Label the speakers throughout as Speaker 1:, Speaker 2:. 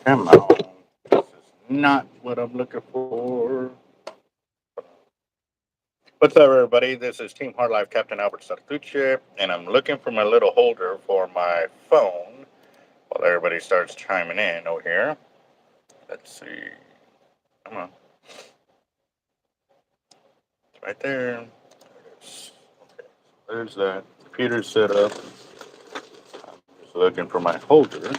Speaker 1: Come on. This is not what I'm looking for. What's up, everybody? This is Team Hard Life Captain Albert Zertuche, and I'm looking for my little holder for my phone while everybody starts chiming in over here. Let's see. Come on. It's right there. Okay. There's that. Computer's set up. I'm just looking for my holder.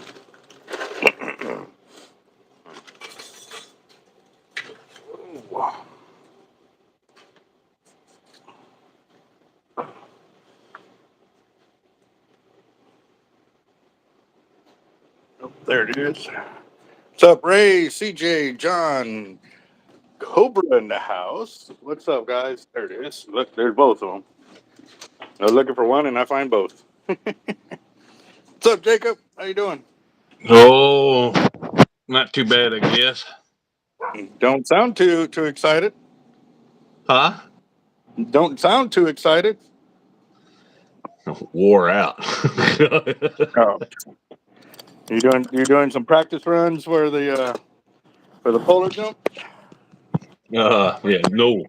Speaker 1: Wow. Oh, there it is. What's up, Ray, CJ, John, Cobra in the house? What's up, guys? There it is. Look, there's both of them. I was looking for one, and I find both. What's up, Jacob? How you doing?
Speaker 2: Oh, not too bad, I guess.
Speaker 1: Don't sound too excited.
Speaker 2: Huh?
Speaker 1: Don't sound too excited.
Speaker 2: Wore out.
Speaker 1: Oh, you doing some practice runs for the polar jump?
Speaker 2: Yeah, no.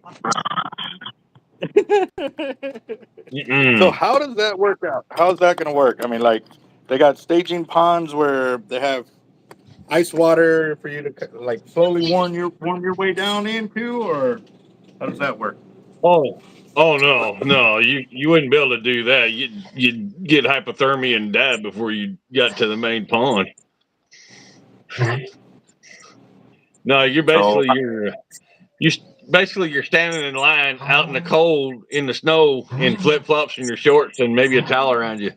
Speaker 1: So
Speaker 2: Mm-mm.
Speaker 1: how does that work out? How's that going to work? I mean, like they got staging ponds where they have ice water for you to like slowly warm your way down into, or how does that work?
Speaker 2: Oh, no. You wouldn't be able to do that. You'd get hypothermia and die before you got to the main pond. No,
Speaker 1: So
Speaker 2: you basically you're standing in line out in the cold in the snow in flip flops and your shorts and maybe a towel around you.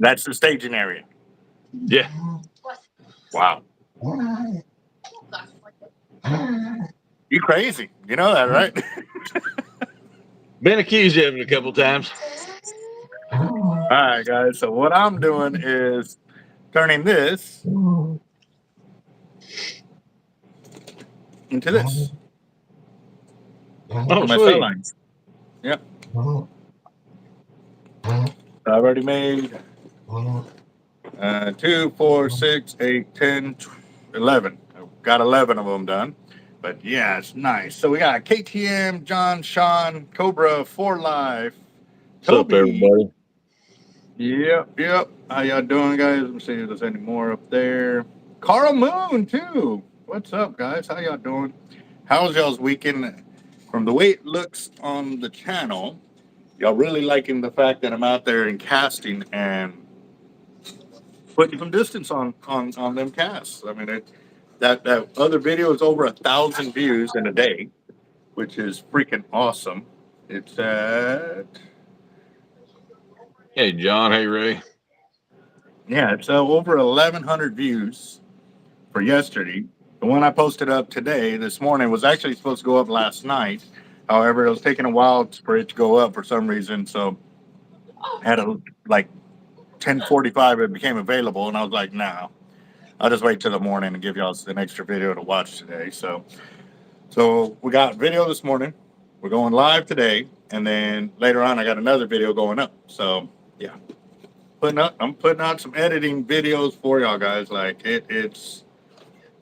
Speaker 1: that's the staging area.
Speaker 2: Yeah.
Speaker 1: Wow, you crazy? You know that, right?
Speaker 2: Been accused of it a couple times.
Speaker 1: All right, guys. So what I'm doing is turning this into this for
Speaker 2: Oh,
Speaker 1: my cell
Speaker 2: sweet.
Speaker 1: lines. Yep. I've already made 2, 4, 6, 8, 10, 11. I've got 11 of them done. But yeah, it's nice. So we got KTM, John, Sean, Cobra, 4Life,
Speaker 2: What's up,
Speaker 1: Toby.
Speaker 2: everybody?
Speaker 1: Yep. How y'all doing, guys? Let me see if there's any more up there. Carl Moon, too. What's up, guys? How y'all doing? How's y'all's weekend? From the way it looks on the channel, y'all really liking the fact that I'm out there and casting and putting some distance on them casts. I mean, that other video is over 1,000 views in a day, which is freaking awesome. It's at
Speaker 2: Hey, John. Hey, Ray.
Speaker 1: it's over 1,100 views for yesterday. The one I posted up today, this morning, was actually supposed to go up last night. However, it was taking a while for it to go up for some reason. So at like 10:45, it became available, and I was like, nah, I'll just wait till the morning and give y'all an extra video to watch today. So we got video this morning. We're going live today, and then later on, I got another video going up. So yeah, I'm putting out some editing videos for y'all guys. Like it's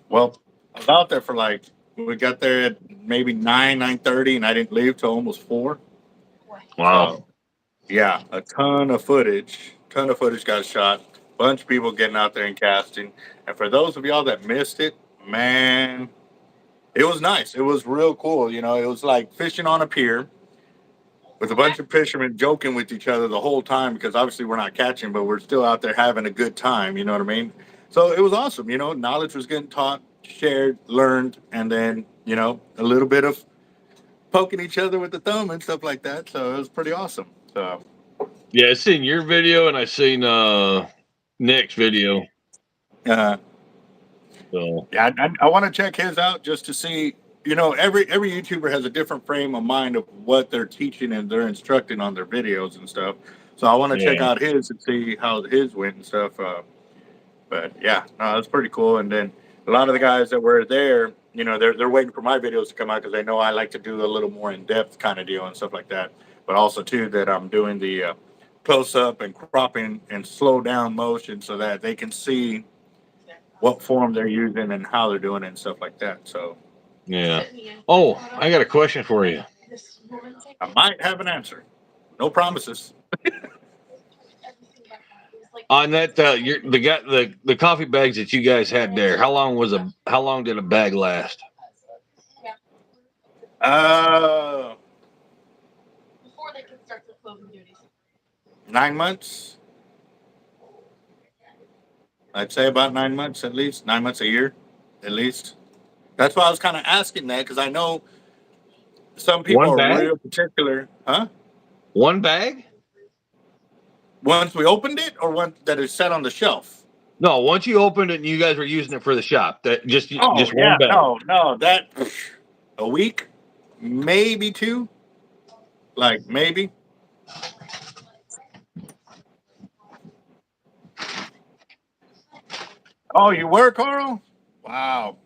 Speaker 1: well, I was out there for like we got there at maybe 9:30, and I didn't leave till almost 4.
Speaker 2: Wow.
Speaker 1: So yeah, a ton of footage got shot. Bunch of people getting out there and casting. And for those of y'all that missed it, man, it was nice. It was real cool. You know, it was like fishing on a pier with a bunch of fishermen joking with each other the whole time because obviously we're not catching, but we're still out there having a good time. You know what I mean? So it was awesome. You know, knowledge was getting taught, shared, learned, and then, a little bit of poking each other with the thumb and stuff like that. So it was pretty awesome. So,
Speaker 2: Yeah, I seen your video and I seen Nick's video.
Speaker 1: uh,
Speaker 2: So
Speaker 1: yeah, I want to check his out just to see. Every YouTuber has a different frame of mind of what they're teaching and they're instructing on their videos and stuff. So I want to check
Speaker 2: yeah.
Speaker 1: out his and see how his went and stuff. But yeah, no, that's pretty cool. And then a lot of the guys that were there, they're waiting for my videos to come out because they know I like to do a little more in depth kind of deal and stuff like that. But also too that I'm doing the close up and cropping and slow down motion so that they can see what form they're using and how they're doing it and stuff like that. So
Speaker 2: Yeah. Oh, I got a question for you.
Speaker 1: I might have an answer. No promises.
Speaker 2: On that, the coffee bags that you guys had there. How long did a bag last?
Speaker 1: 9 months. I'd say about 9 months at least. 9 months a year, at least. That's why I was kind of asking that because I know some people
Speaker 2: One
Speaker 1: are
Speaker 2: bag?
Speaker 1: real particular. Huh?
Speaker 2: One bag?
Speaker 1: Once we opened it, or one that is set on the shelf?
Speaker 2: No, once you opened it and you guys were using it for the shop, that just
Speaker 1: Oh
Speaker 2: one
Speaker 1: yeah,
Speaker 2: bag.
Speaker 1: no, that a week, maybe two, like maybe. Oh, you were, Carl? Wow.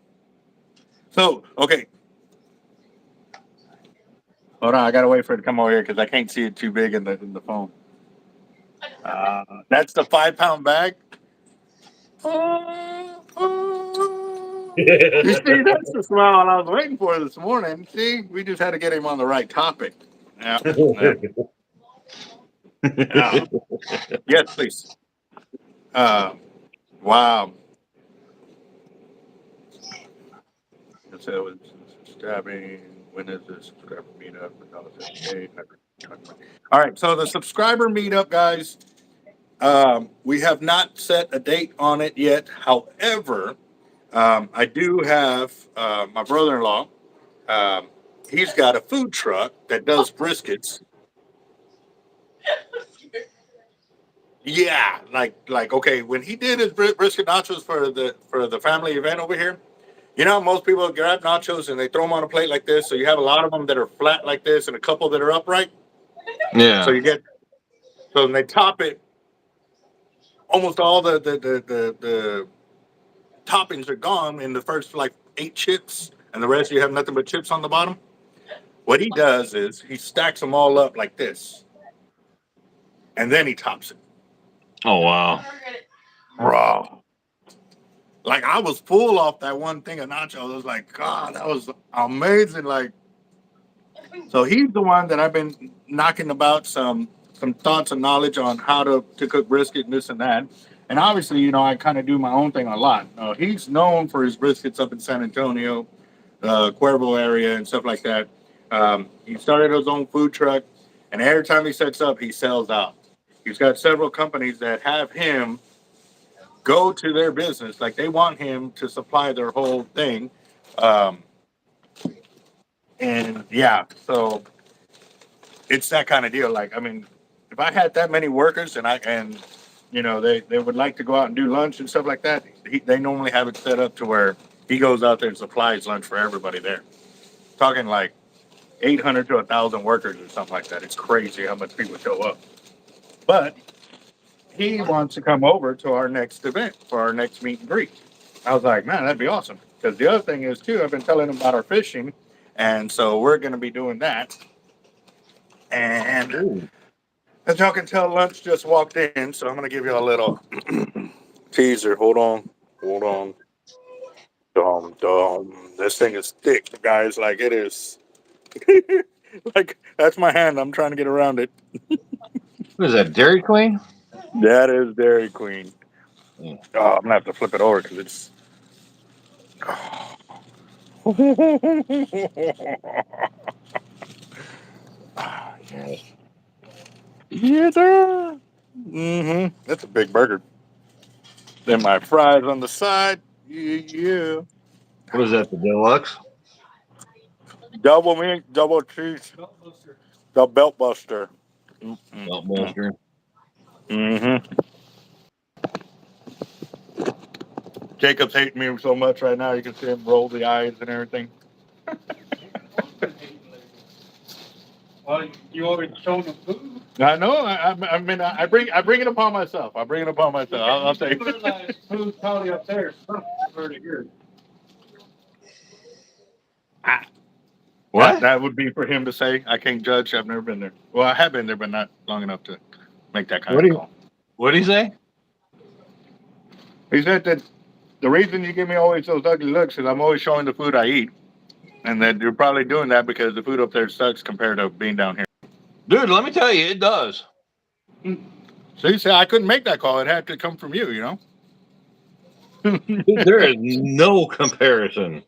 Speaker 1: So okay, hold on. I gotta wait for it to come over here because I can't see it too big in the phone. That's the 5 pound bag. You see, that's the smile I was waiting for this morning. See, we just had to get him on the right topic. Yeah. Yeah. Yeah. Yes, please. Uh, wow. So it was stabbing. When is this subscriber meetup? All right. So the subscriber meetup, guys, we have not set a date on it yet. However, I do have my brother-in-law. Um, he's got a food truck that does briskets. Yeah, like okay, when he did his brisket nachos for the family event over here, you know, most people grab nachos and they throw them on a plate like this. So you have a lot of them that are flat like this and a couple that are upright. So
Speaker 2: Yeah.
Speaker 1: you get so when they top it, almost all the toppings are gone in the first like 8 chips, and the rest you have nothing but chips on the bottom. What he does is he stacks them all up like this, and then he tops it.
Speaker 2: Oh wow.
Speaker 1: Bro, like I was full off that one thing of nachos. I was like, God, that was amazing. Like, so he's the one that I've been knocking about some thoughts and knowledge on how to cook brisket and this and that. And obviously, you know, I kind of do my own thing a lot. He's known for his briskets up in San Antonio, Cuervo area, and stuff like that. He started his own food truck, and every time he sets up, he sells out. He's got several companies that have him go to their business. Like they want him to supply their whole thing. Um, and yeah, so it's that kind of deal. Like, I mean, if I had that many workers and you know, they would like to go out and do lunch and stuff like that, they normally have it set up to where he goes out there and supplies lunch for everybody there. Talking like 800 to 1,000 workers or something like that. It's crazy how much people show up. But he wants to come over to our next event for our next meet and greet. I was like, man, that'd be awesome. Because the other thing is, too, I've been telling him about our fishing. And so we're going to be doing that. And
Speaker 2: Ooh.
Speaker 1: as y'all can tell, lunch just walked in. So I'm going to give you a little teaser. Hold on. Hold on. This thing is thick, guys. Like it is. Like, that's my hand. I'm trying to get around it.
Speaker 2: What is that, Dairy Queen?
Speaker 1: That is Dairy Queen.
Speaker 2: Mm.
Speaker 1: Oh, I'm going to have to flip it over because it's. Yes. Yes, sir. Mm-hmm. That's a big burger. Then my fries on the side. Yeah.
Speaker 2: What is that, the deluxe?
Speaker 1: Double meat, double cheese. The belt buster.
Speaker 2: Belt
Speaker 1: Mm-hmm.
Speaker 2: buster.
Speaker 1: Mm-hmm. Jacob's hating me so much right now. You can see him roll the eyes and everything.
Speaker 3: Well, you alwaady shown them food.
Speaker 1: I know. I mean, I bring it upon myself. I bring it upon myself. I'll say.
Speaker 3: Food probably up there. Over to here.
Speaker 2: What?
Speaker 1: That would be for him to say. I can't judge. I've never been there. Well, I have been there, but not long enough to make that kind
Speaker 2: What
Speaker 1: of
Speaker 2: do you
Speaker 1: call.
Speaker 2: What do you say?
Speaker 1: He said that The reason you give me always those ugly looks is I'm always showing the food I eat, and that you're probably doing that because the food up there sucks compared to being down here.
Speaker 2: Dude, let me tell you, it does.
Speaker 1: So you say I couldn't make that call; it had to come from you, you know.
Speaker 2: Dude, there is no comparison.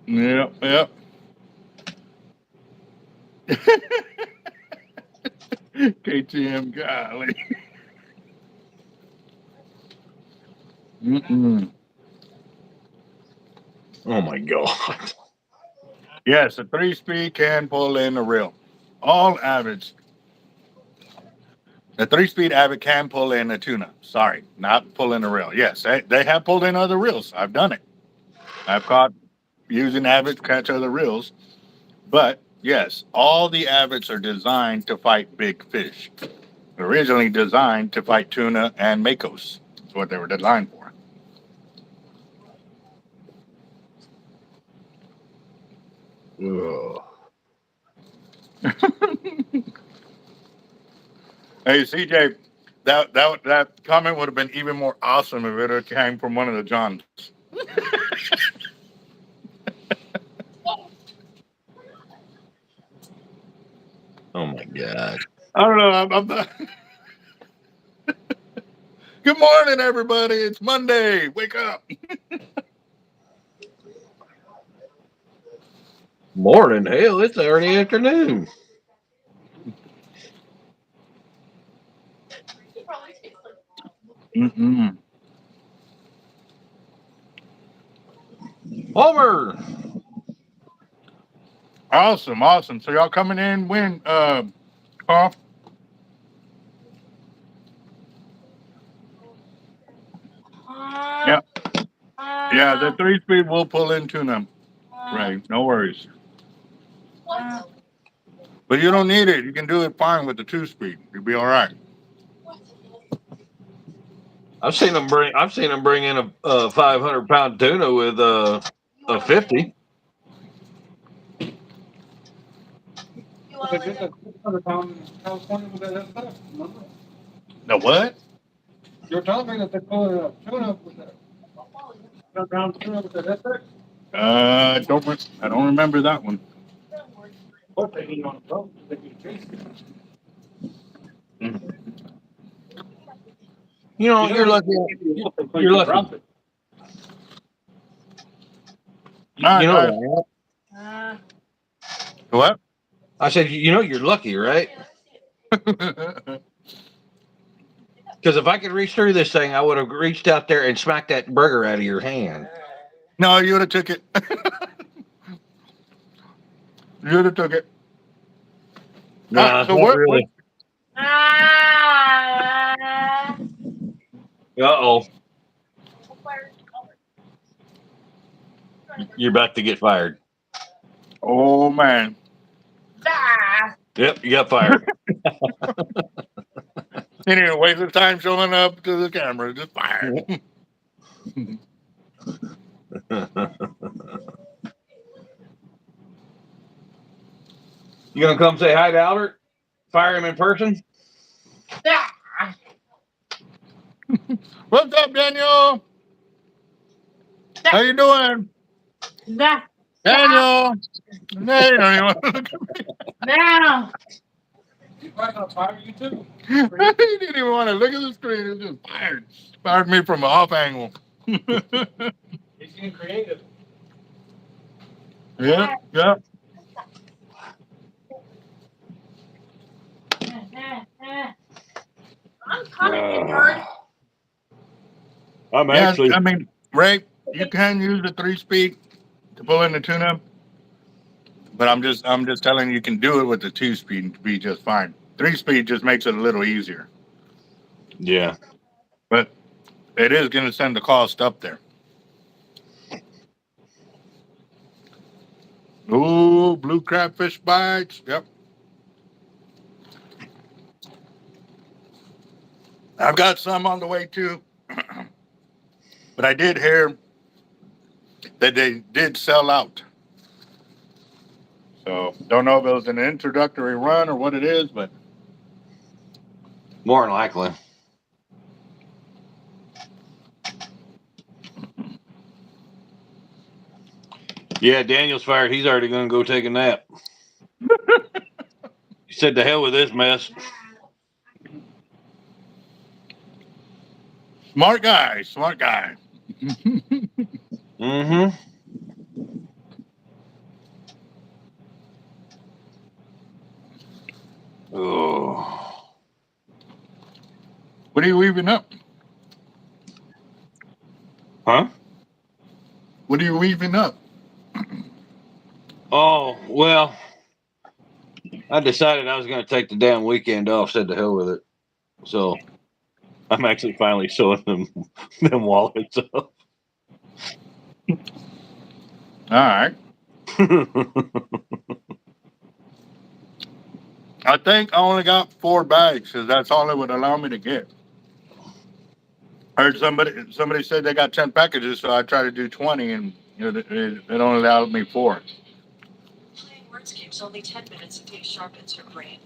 Speaker 1: Yep, yep. KTM, golly. Mm-mm.
Speaker 2: Oh my god.
Speaker 1: Yes, a 3-speed can pull in a reel. All Avets. The 3-speed Avet can pull in a tuna. Sorry, not pull in a reel. Yes, they have pulled in other reels. I've done it. I've caught using Avets to catch other reels. But yes, all the Avets are designed to fight big fish. Originally designed to fight tuna and makos. That's what they were designed for.
Speaker 2: Ugh.
Speaker 1: Hey, CJ, that comment would have been even more awesome if it had came from one of the Johns.
Speaker 2: Oh my god.
Speaker 1: I don't know. I'm not. Good morning, everybody. It's Monday. Wake up.
Speaker 2: Morning, hell, it's early afternoon.
Speaker 1: Mm-mm.
Speaker 2: Homer.
Speaker 1: Awesome, awesome. So y'all coming in when, Carl? Yeah. Yeah, the 3-speed will pull in tuna. Right. No worries. But you don't need it. You can do it fine with the 2-speed. You'll be all right.
Speaker 2: I've seen them bring in a 500-pound tuna with a 50.
Speaker 3: They did that 600 pound in California with that S.P.I.D, remember?
Speaker 1: The what?
Speaker 3: You were telling me that they pulled a tuna with that. Pound tuna with that S.P.I.D?
Speaker 1: I don't remember that one.
Speaker 3: What they eat on the boat, they can chase it.
Speaker 2: You know, you're lucky. You're lucky.
Speaker 3: Drop it.
Speaker 1: All
Speaker 2: You
Speaker 1: right,
Speaker 2: know
Speaker 1: guys.
Speaker 2: that.
Speaker 1: What?
Speaker 2: I said, you know, you're lucky, right? Because if I could reach through this thing, I would have reached out there and smacked that burger out of your hand.
Speaker 1: No, you would have took it. You would have took it.
Speaker 2: Nah,
Speaker 1: So
Speaker 2: not
Speaker 1: what?
Speaker 2: really. Uh-oh. You're about to get fired.
Speaker 1: Oh man.
Speaker 2: Yep, you got fired.
Speaker 1: He didn't even waste his time showing up to the camera. Just fired.
Speaker 2: You gonna come say hi to Albert? Fire him in person?
Speaker 1: What's up, Daniel? How you doing? Daniel. No, you don't even want to look at me.
Speaker 3: He's probably gonna fire you too.
Speaker 1: He didn't even want to look at the screen. He just fired. Fired me from an off angle.
Speaker 3: He's getting creative.
Speaker 1: Yep, yep.
Speaker 2: I'm
Speaker 1: Yeah,
Speaker 2: actually.
Speaker 1: I mean, Ray, you can use the 3-speed to pull in the tuna, but I'm just telling you can do it with the 2-speed and be just fine. 3-speed just makes it a little easier,
Speaker 2: Yeah.
Speaker 1: but it is going to send the cost up there. Ooh, blue crabfish bites. Yep. I've got some on the way too, but I did hear that they did sell out. So don't know if it was an introductory run or what it is, but
Speaker 2: More than likely. Yeah, Daniel's fired. He's already going to go take a nap. He said, "To hell with this mess."
Speaker 1: Smart guy, smart guy.
Speaker 2: Mm-hmm. Oh.
Speaker 1: What are you weaving up?
Speaker 2: Huh?
Speaker 1: What are you weaving up?
Speaker 2: Oh, well, I decided I was going to take the damn weekend off. Said, "To hell with it." So I'm actually finally sewing them wallets up.
Speaker 1: All right. I think I only got 4 bags because that's all it would allow me to get. I heard somebody said they got 10 packages, so I tried to do 20, and it only allowed me 4.
Speaker 4: Playing words games only 10 minutes until you sharpens your brain.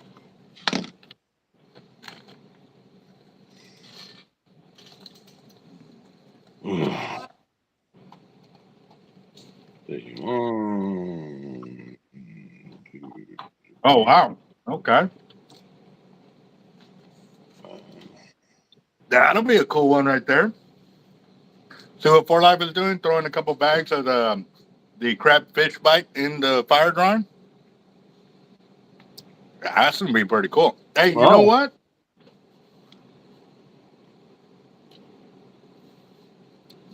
Speaker 1: Oh wow. Okay. That'll be a cool one right there. See what 4 Life is doing? Throwing a couple bags of the crab fish bite in the fire drying. That's gonna be pretty cool. Hey, you know
Speaker 2: Oh,
Speaker 1: what?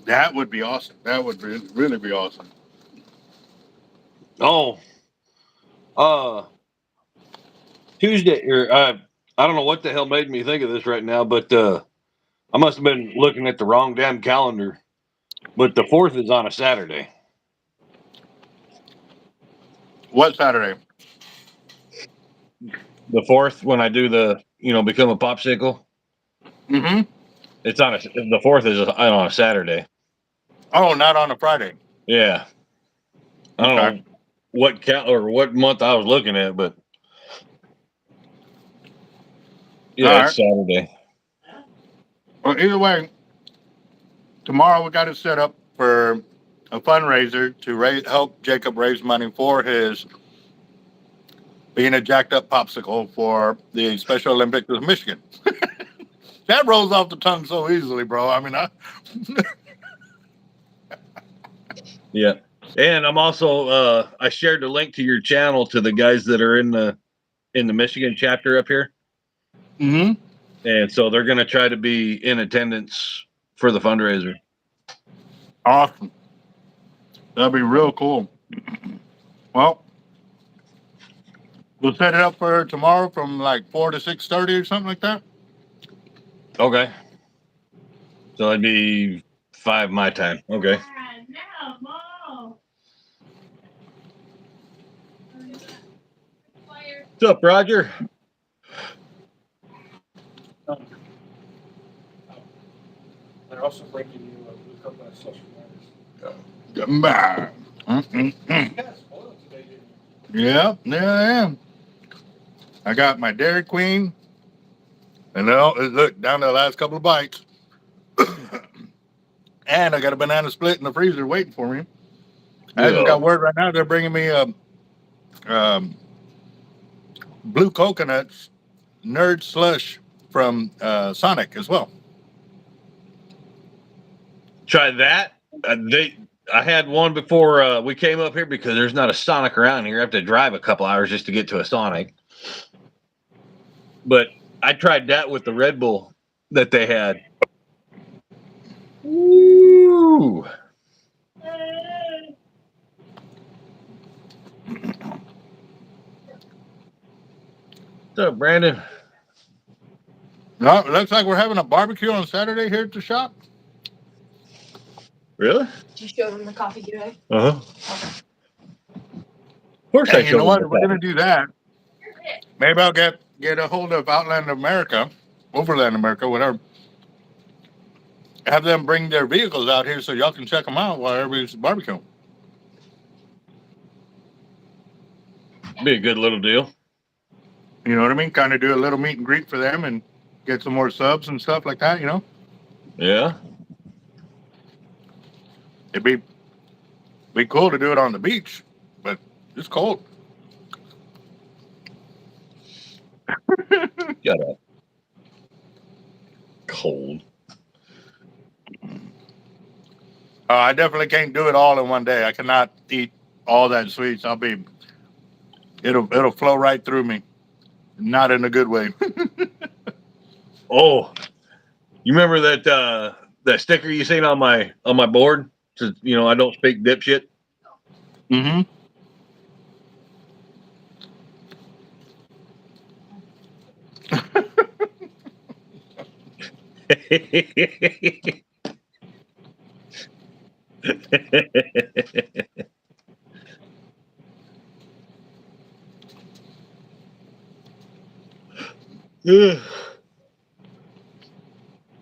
Speaker 1: That would be awesome. That would really be awesome.
Speaker 2: oh, Tuesday or I don't know what the hell made me think of this right now, but I must have been looking at the wrong damn calendar. But the 4th is on a Saturday.
Speaker 1: What Saturday?
Speaker 2: The 4th, when I do the become a popsicle,
Speaker 1: Mm-hmm.
Speaker 2: it's on the 4th is on a Saturday.
Speaker 1: Oh, not on a Friday.
Speaker 2: Yeah, I don't
Speaker 1: Okay.
Speaker 2: know what month I was looking at, but
Speaker 1: All
Speaker 2: yeah,
Speaker 1: right.
Speaker 2: it's Saturday.
Speaker 1: Well, either way, tomorrow we got it set up for a fundraiser to help Jacob raise money for his being a jacked up popsicle for the Special Olympics of Michigan. That rolls off the tongue so easily, bro. I mean,
Speaker 2: Yeah, and I'm also I shared the link to your channel to the guys that are in the Michigan chapter up here,
Speaker 1: mm-hmm.
Speaker 2: and so they're going to try to be in attendance for the fundraiser.
Speaker 1: Awesome. That'd be real cool. Well, we'll set it up for tomorrow from like 4 to 6:30 or something like that.
Speaker 2: Okay, so that'd be 5 my time. Okay. What's up, Roger?
Speaker 3: They're also bringing you a couple of social
Speaker 1: Mm-mm-mm.
Speaker 3: You got spoiled today, didn't you?
Speaker 1: Yeah, I am. I got my Dairy Queen, and now look down to the last couple of bites, and I got a banana split in the freezer waiting for me. I just got
Speaker 2: Oh,
Speaker 1: word right now they're bringing me a blue coconuts nerd slush from Sonic as well.
Speaker 2: try that. I had one before we came up here because there's not a Sonic around here. I have to drive a couple hours just to get to a Sonic. But I tried that with the Red Bull that they had. Woo! What's up, Brandon?
Speaker 1: No, it looks like we're having a barbecue on Saturday here at the shop.
Speaker 2: Really?
Speaker 4: Did you show them the coffee today?
Speaker 2: Uh huh. Of course, I
Speaker 1: Hey, you
Speaker 2: showed
Speaker 1: know
Speaker 2: them
Speaker 1: what?
Speaker 2: the
Speaker 1: If we're gonna
Speaker 2: copy.
Speaker 1: do that, maybe I'll get a hold of Outland America, Overland America, whatever. Have them bring their vehicles out here so y'all can check them out while everybody's barbecuing.
Speaker 2: Be a good little deal.
Speaker 1: You know what I mean? Kind of do a little meet and greet for them and get some more subs and stuff like that. You know,
Speaker 2: Yeah.
Speaker 1: it'd be Be cool to do it on the beach, but it's cold.
Speaker 2: Shut up. Cold.
Speaker 1: I definitely can't do it all in one day. I cannot eat all that sweets. It'll flow right through me. Not in a good way.
Speaker 2: Oh, you remember that sticker you seen on my board? Says, I don't speak dipshit.
Speaker 1: Mm-hmm.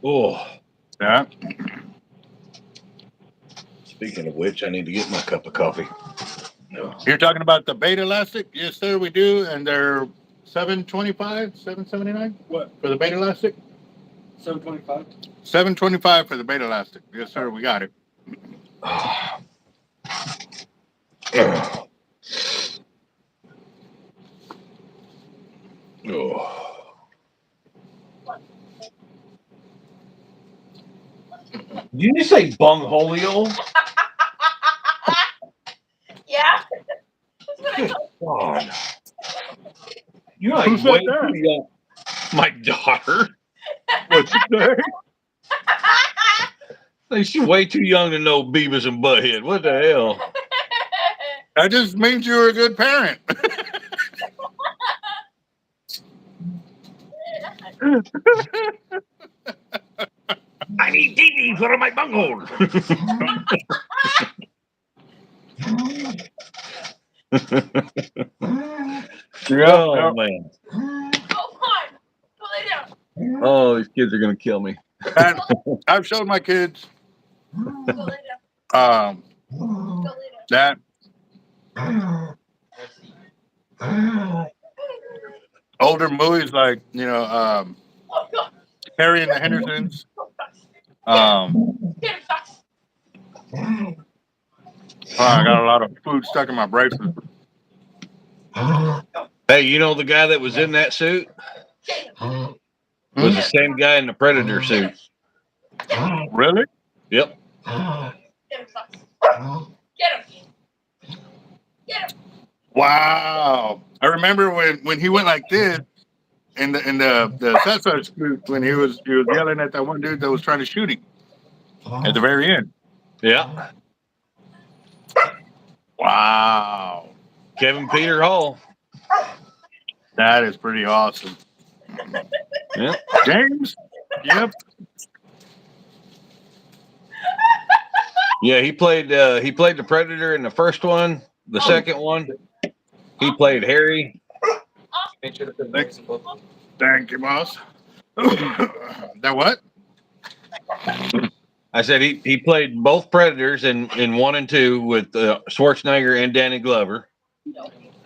Speaker 2: Oh,
Speaker 1: Yeah.
Speaker 2: speaking of which, I need to get my cup of coffee.
Speaker 1: You're talking about the bait elastic? Yes, sir, we do. And they're $7.25, $7.79.
Speaker 3: What?
Speaker 1: For the bait elastic?
Speaker 3: 725.
Speaker 1: $7.25 for the bait elastic. Yes, sir, we got it.
Speaker 2: Did you just say bungholio?
Speaker 5: Yeah.
Speaker 2: God. You're
Speaker 1: Who
Speaker 2: like
Speaker 1: said
Speaker 2: way
Speaker 1: that?
Speaker 2: too young. My daughter.
Speaker 1: What's it say?
Speaker 2: Like, she's way too young to know Beavis and Butthead. What the hell?
Speaker 1: That just means you're a good parent.
Speaker 2: I need TV for my bunghole. Oh, man.
Speaker 5: Go on. Go lay down.
Speaker 2: Oh, these kids are going to kill me.
Speaker 1: And I've showed my kids
Speaker 5: Go lay down. Go lay
Speaker 1: that older movies like,
Speaker 5: down. Oh, go.
Speaker 1: Harry and the Hendersons.
Speaker 5: Get him, Fox.
Speaker 1: I got a lot of food stuck in my braces.
Speaker 2: Hey, you know the guy that was in that suit was the same guy in the Predator suit.
Speaker 1: Really?
Speaker 2: Yep.
Speaker 5: Get him, Fox. Get him. Get him.
Speaker 1: Wow. I remember when he went like this in the Cesar suit when he was yelling at that one dude that was trying to shoot him at the very end.
Speaker 2: Yeah.
Speaker 1: Wow.
Speaker 2: Kevin Peter Hall.
Speaker 1: That is pretty awesome.
Speaker 2: Yeah.
Speaker 1: James? Yep.
Speaker 2: Yeah, he played the Predator in the first one. The second one, he played Harry.
Speaker 1: Thank you, boss. That what?
Speaker 2: I said he played both Predators in 1 and 2 with Schwarzenegger and Danny Glover,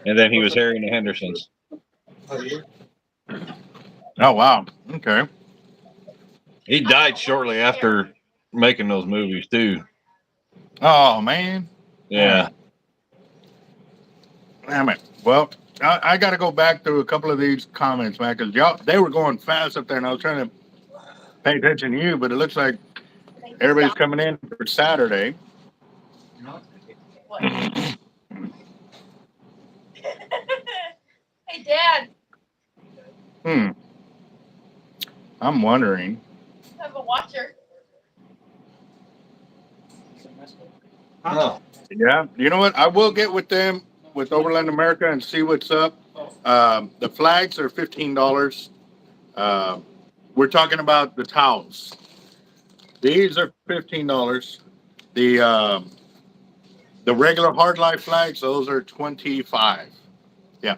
Speaker 2: and then he was Harry in the Hendersons.
Speaker 1: Oh wow. Okay.
Speaker 2: He died shortly after making those movies too.
Speaker 1: Oh man.
Speaker 2: Yeah.
Speaker 1: Damn it. Well, I got to go back through a couple of these comments, man, because they were going fast up there, and I was trying to pay attention to you, but it looks like everybody's coming in for Saturday.
Speaker 5: What? Hey, Dad.
Speaker 1: I'm wondering.
Speaker 5: I have a watcher.
Speaker 2: Oh.
Speaker 1: Yeah. You know what? I will get with them with Overland America and see what's up. The flags are $15. We're talking about the towels. These are $15. The regular hard life flags, those are $25. Yeah.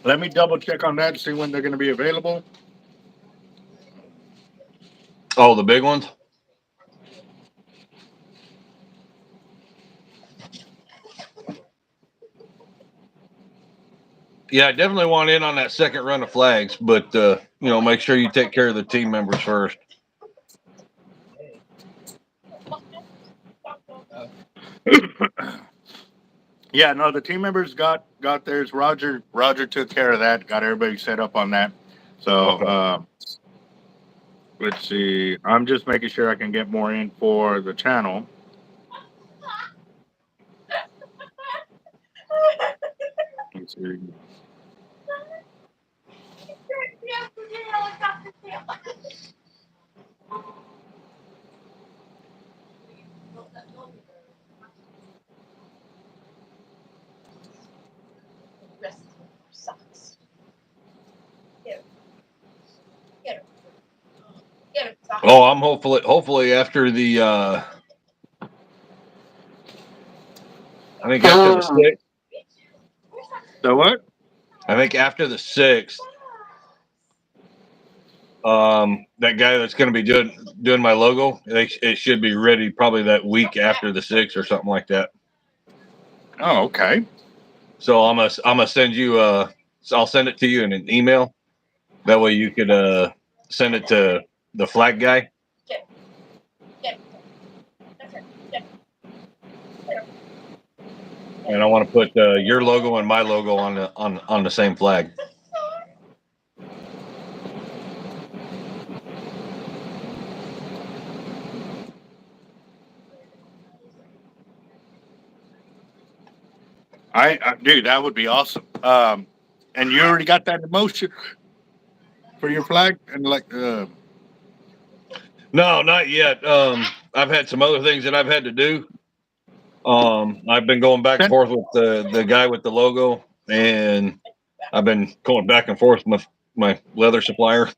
Speaker 1: Let me double check on that, see when they're going to be available.
Speaker 2: Oh, the big ones? Yeah, I definitely want in on that second run of flags, but make sure you take care of the team members first.
Speaker 1: Yeah, no, the team members got theirs. Roger took care of that. Got everybody set up on that. So
Speaker 2: Okay.
Speaker 1: let's see. I'm just making sure I can get more in for the channel. Let's see.
Speaker 5: Socks. Get him. Get him. Get him, socks.
Speaker 2: Oh, I'm hopefully after the I think after the sixth.
Speaker 1: So what?
Speaker 2: I think after the 6th, that guy that's going to be doing my logo, it should be ready probably that week after the 6th or something like that.
Speaker 1: Oh, okay.
Speaker 2: So I'm gonna send you I'll send it to you in an email. That way you could send it to the flag guy.
Speaker 5: Get him. Get him. That's right. Get him. Get him.
Speaker 2: And I want to put your logo and my logo on the same flag.
Speaker 1: Dude, that would be awesome. And you already got that emotion for your flag, and like,
Speaker 2: No, not yet. I've had some other things that I've had to do. I've been going back and forth with the guy with the logo, and I've been going back and forth with my leather supplier.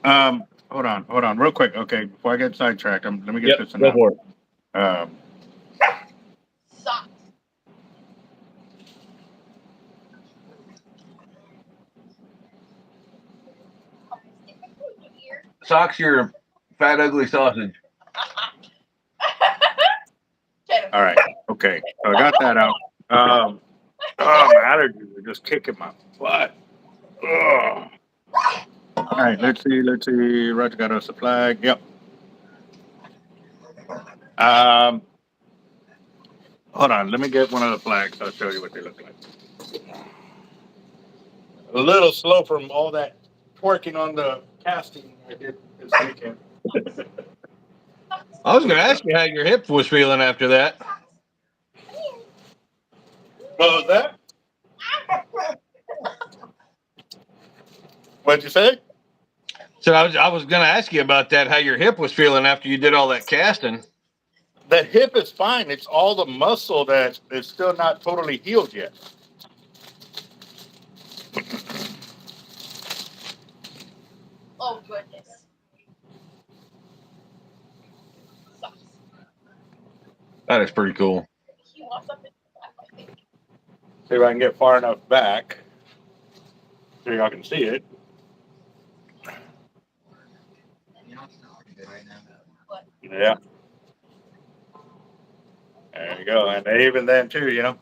Speaker 1: hold on, real quick. Okay, before I get sidetracked, let me get
Speaker 2: Yep,
Speaker 1: this
Speaker 2: go
Speaker 1: enough.
Speaker 2: for it.
Speaker 5: Socks.
Speaker 2: Socks, your fat ugly sausage.
Speaker 5: Get him.
Speaker 1: All right, okay, so I got that out. Oh, my allergies are just kicking my butt. Ugh. All right, let's see. Roger got us a flag. Yep. Hold on, let me get one of the flags. I'll show you what they look like. A little slow from all that twerking on the casting I did this weekend.
Speaker 2: I was going to ask you how your hip was feeling after that.
Speaker 1: What was that? What'd you say?
Speaker 2: So I was going to ask you about that, how your hip was feeling after you did all that casting.
Speaker 1: The hip is fine. It's all the muscle that is still not totally healed yet.
Speaker 5: Oh, goodness. Socks.
Speaker 2: That is pretty cool.
Speaker 5: He wants something to laugh, I think.
Speaker 1: See if I can get far enough back so y'all can see it. Yeah. There you go. And even then too,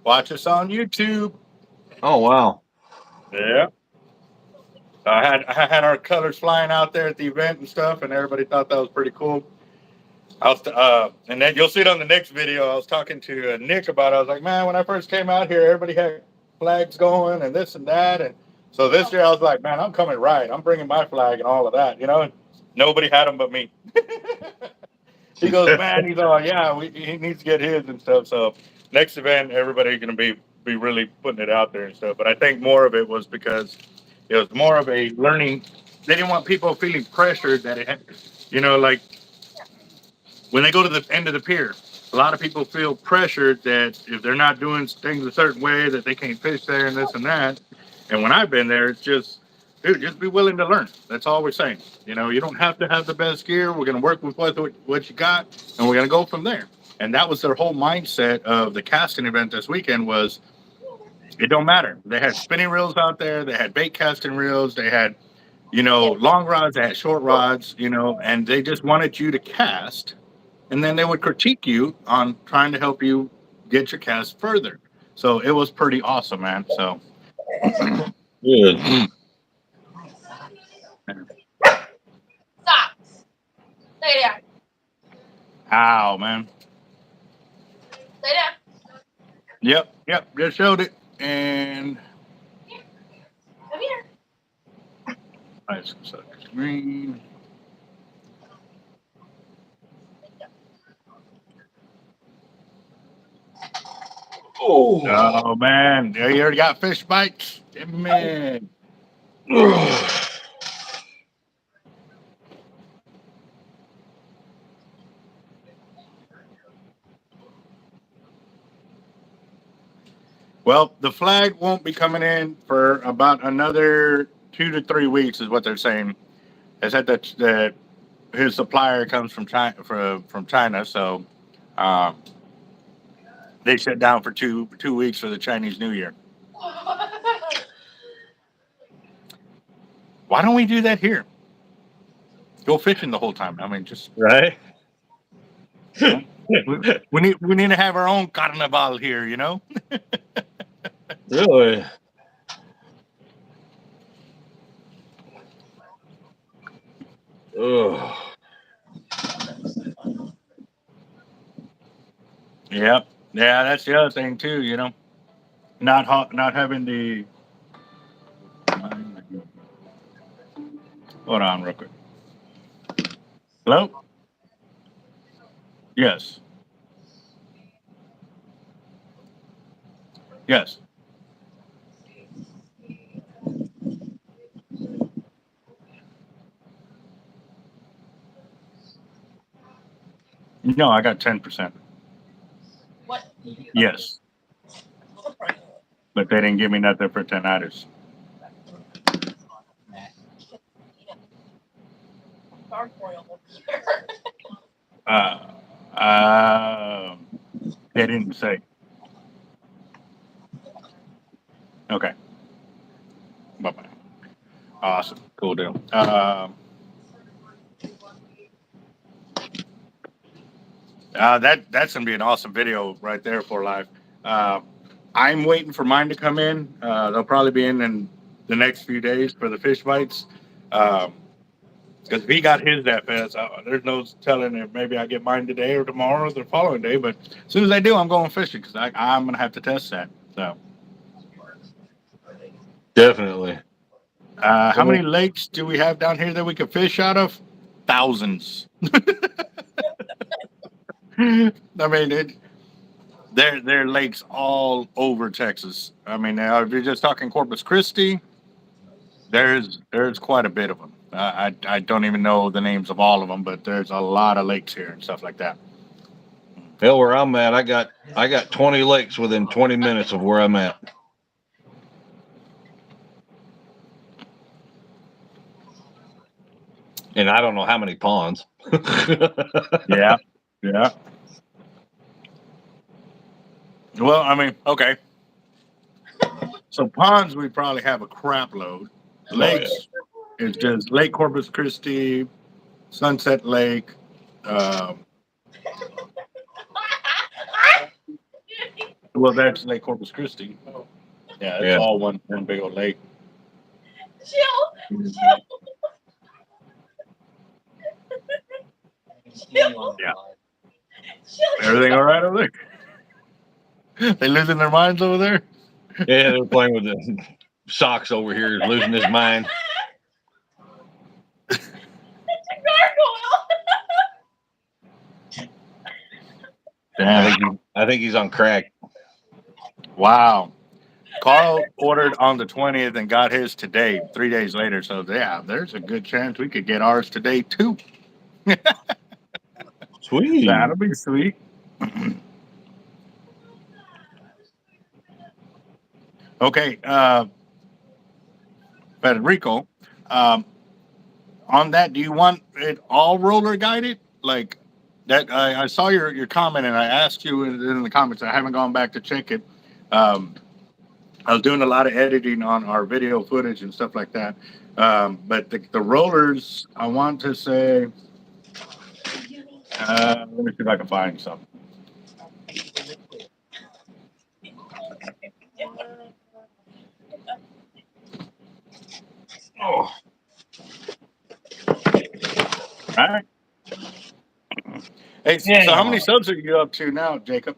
Speaker 1: watch us on YouTube.
Speaker 2: Oh, wow.
Speaker 1: Yeah. I had our colors flying out there at the event and stuff, and everybody thought that was pretty cool. And then you'll see it on the next video. I was talking to Nick about it. I was like, man, when I first came out here, everybody had flags going and this and that. And so this year I was like, man, I'm coming right. I'm bringing my flag and all of that, And nobody had them but me. He goes, man, he's all, yeah, he needs to get his and stuff. So next event, everybody's going to be really putting it out there and stuff. But I think more of it was because it was more of a learning. They didn't want people feeling pressured that it had, like when they go to the end of the pier, a lot of people feel pressured that if they're not doing things a certain way, that they can't fish there and this and that. And when I've been there, it's just, dude, just be willing to learn. That's all we're saying. You don't have to have the best gear. We're going to work with what you got, and we're going to go from there. And that was their whole mindset of the casting event this weekend was, it don't matter. They had spinning reels out there. They had bait casting reels. They had, long rods. They had short rods, and they just wanted you to cast. And then they would critique you on trying to help you get your cast further. So it was pretty awesome, man. So
Speaker 2: Good.
Speaker 5: Socks. Lay down.
Speaker 1: ow, man.
Speaker 5: Lay down.
Speaker 1: Yep, just showed it. And
Speaker 5: Come here.
Speaker 1: let's screen. Oh man, you already got fish bites? Man. Well, the flag won't be coming in for about another 2 to 3 weeks, is what they're saying. They said that his supplier comes from China, so they shut down for two weeks for the Chinese New Year. Why don't we do that here? Go fishing the whole time. I mean, just
Speaker 2: Right?
Speaker 1: we need to have our own carnival here, you know.
Speaker 2: Really? Oh.
Speaker 1: Yep. Yeah, that's the other thing too, you know. Not having the. Hold on, real quick. Hello. Yes. Yes. No, I got 10%.
Speaker 5: What?
Speaker 1: Yes, but they didn't give me nothing for 10 hours.
Speaker 5: Gargoyle over here.
Speaker 1: They didn't say. Okay. Bye bye. Awesome. Cool deal. That's gonna be an awesome video right there for live. I'm waiting for mine to come in. They'll probably be in the next few days for the fish bites. Because he got his that fast. There's no telling if maybe I get mine today or tomorrow or the following day. But as soon as I do, I'm going fishing because I'm gonna have to test that. So,
Speaker 2: Definitely.
Speaker 1: how many lakes do we have down here that we can fish out of? Thousands. I mean, there are lakes all over Texas. I mean, if you're just talking Corpus Christi, there's quite a bit of them. I don't even know the names of all of them, but there's a lot of lakes here and stuff like that.
Speaker 2: Hell, where I'm at, I got 20 lakes within 20 minutes of where I'm at. And I don't know how many ponds.
Speaker 1: Yeah. Well, I mean, okay. So ponds, we probably have a crap load. Lakes, it's just Lake Corpus Christi, Sunset Lake. Well, that's Lake Corpus Christi. Yeah, it's all one big old lake.
Speaker 5: Chill.
Speaker 1: Yeah. Everything all right over there? They losing their minds over there?
Speaker 2: Yeah, they're playing with the socks over here, losing his mind.
Speaker 5: It's a gargoyle.
Speaker 1: Damn.
Speaker 2: I think he's on crack.
Speaker 1: Wow. Carl ordered on the 20th and got his today, 3 days later. So, yeah, there's a good chance we could get ours today, too.
Speaker 2: Sweet.
Speaker 1: That'll be sweet. Okay, Federico, on that, do you want it all roller guided? Like that, I saw your comment and I asked you in the comments. I haven't gone back to check it. I was doing a lot of editing on our video footage and stuff like that. But the rollers, I want to say, let me see if I can find some. Oh. All right. Hey, so how many subs are you up to now, Jacob?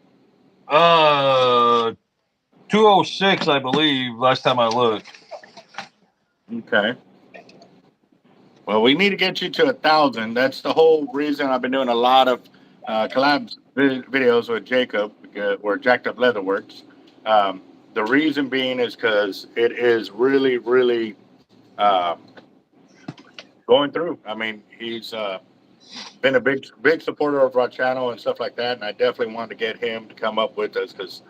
Speaker 2: 206, I believe, last time I looked.
Speaker 1: Okay. Well, we need to get you to 1,000. That's the whole reason I've been doing a lot of videos with Jacob, or Jacked Up Leatherworks. The reason being is because it is really, really uh, going through. I mean, he's been a big supporter of our channel and stuff like that, and I definitely wanted to get him to come up with us because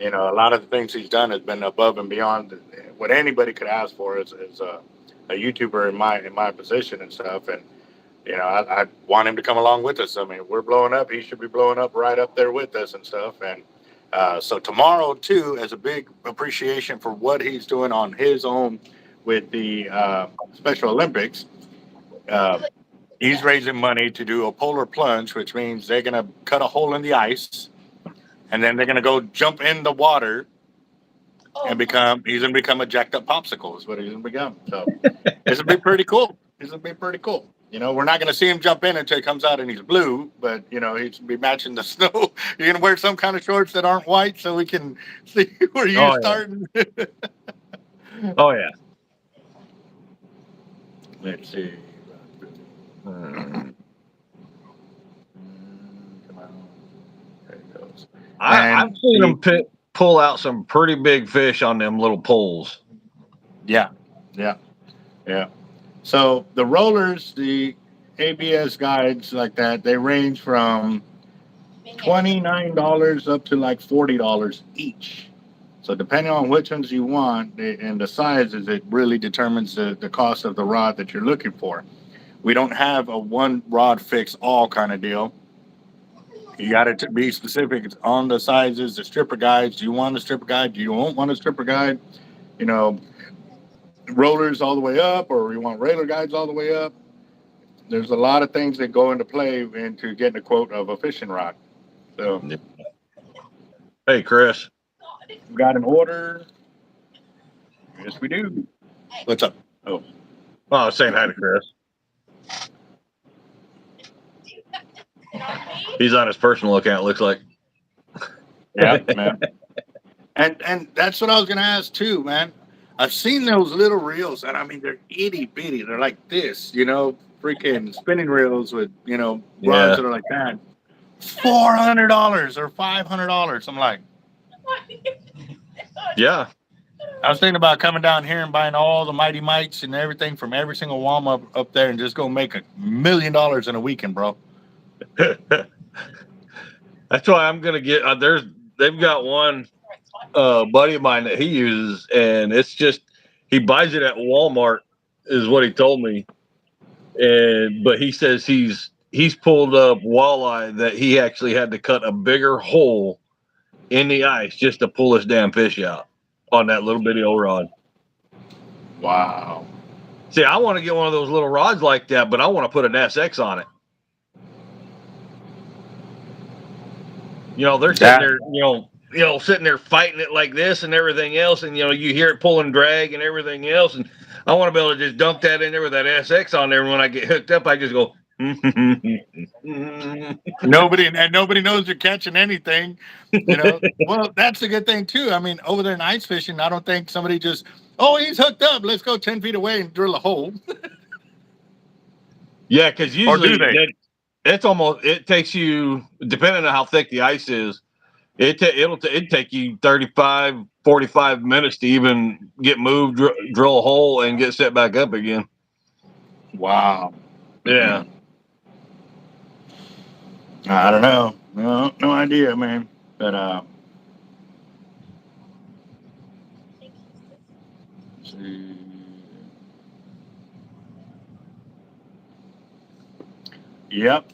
Speaker 1: a lot of the things he's done has been above and beyond what anybody could ask for as a YouTuber in my position and stuff. And I want him to come along with us. I mean, we're blowing up; he should be blowing up right up there with us and stuff. And so tomorrow too, as a big appreciation for what he's doing on his own with the Special Olympics. Uh, He's raising money to do a polar plunge, which means they're going to cut a hole in the ice and then they're going to go jump in the water and he's going to become a jacked up popsicle is what he's going to become. So it's going to be pretty cool. It's going to be pretty cool. We're not going to see him jump in until he comes out and he's blue, but he's going to be matching the snow. You're going to wear some kind of shorts that aren't white so we can see where you're starting.
Speaker 2: Oh, yeah.
Speaker 1: Let's see. Come on. There it goes.
Speaker 2: I've seen them pull out some pretty big fish on them little poles.
Speaker 1: Yeah. So the rollers, the ABS guides like that, they range from $29 up to like $40 each. So depending on which ones you want and the sizes, it really determines the cost of the rod that you're looking for. We don't have a one rod fix all kind of deal. You got to be specific on the sizes, the stripper guides. Do you want a stripper guide? Do you don't want a stripper guide? Rollers all the way up, or you want railer guides all the way up? There's a lot of things that go into play into getting a quote of a fishing rod. So,
Speaker 2: hey, Chris,
Speaker 1: we got an order. Yes, we do. What's up? Oh,
Speaker 2: I was saying hi to Chris. He's on his personal account, looks like.
Speaker 1: yeah, man. And that's what I was gonna ask too, man. I've seen those little reels, and I mean they're itty bitty. They're like this, freaking spinning reels with rods that are like that. $400 or $500. I'm like,
Speaker 2: yeah.
Speaker 1: I was thinking about coming down here and buying all the Mighty Mites and everything from every single Walmart up there, and just go make $1 million in a weekend, bro.
Speaker 2: That's why I'm gonna get. They've got one buddy of mine that he uses, and it's just he buys it at Walmart, is what he told me. But he says he's pulled up walleye that he actually had to cut a bigger hole in the ice just to pull this damn fish out on that little bitty old rod.
Speaker 1: Wow.
Speaker 2: See, I want to get one of those little rods like that, but I want to put an SX on it. They're sitting there, sitting there fighting it like this and everything else, and you hear it pulling drag and everything else, and I want to be able to just dump that in there with that SX on there, and when I get hooked up, I just go.
Speaker 1: Nobody knows you're catching anything. Well, that's a good thing too. I mean, over there in ice fishing, I don't think somebody just, he's hooked up. Let's go 10 feet away and drill a hole.
Speaker 2: Yeah, because usually it takes you, depending on how thick the ice is, it'll take you 35, 45 minutes to even get moved, drill a hole, and get set back up again.
Speaker 1: Wow.
Speaker 2: Yeah.
Speaker 1: I don't know. No idea, man. But let's see. Yep.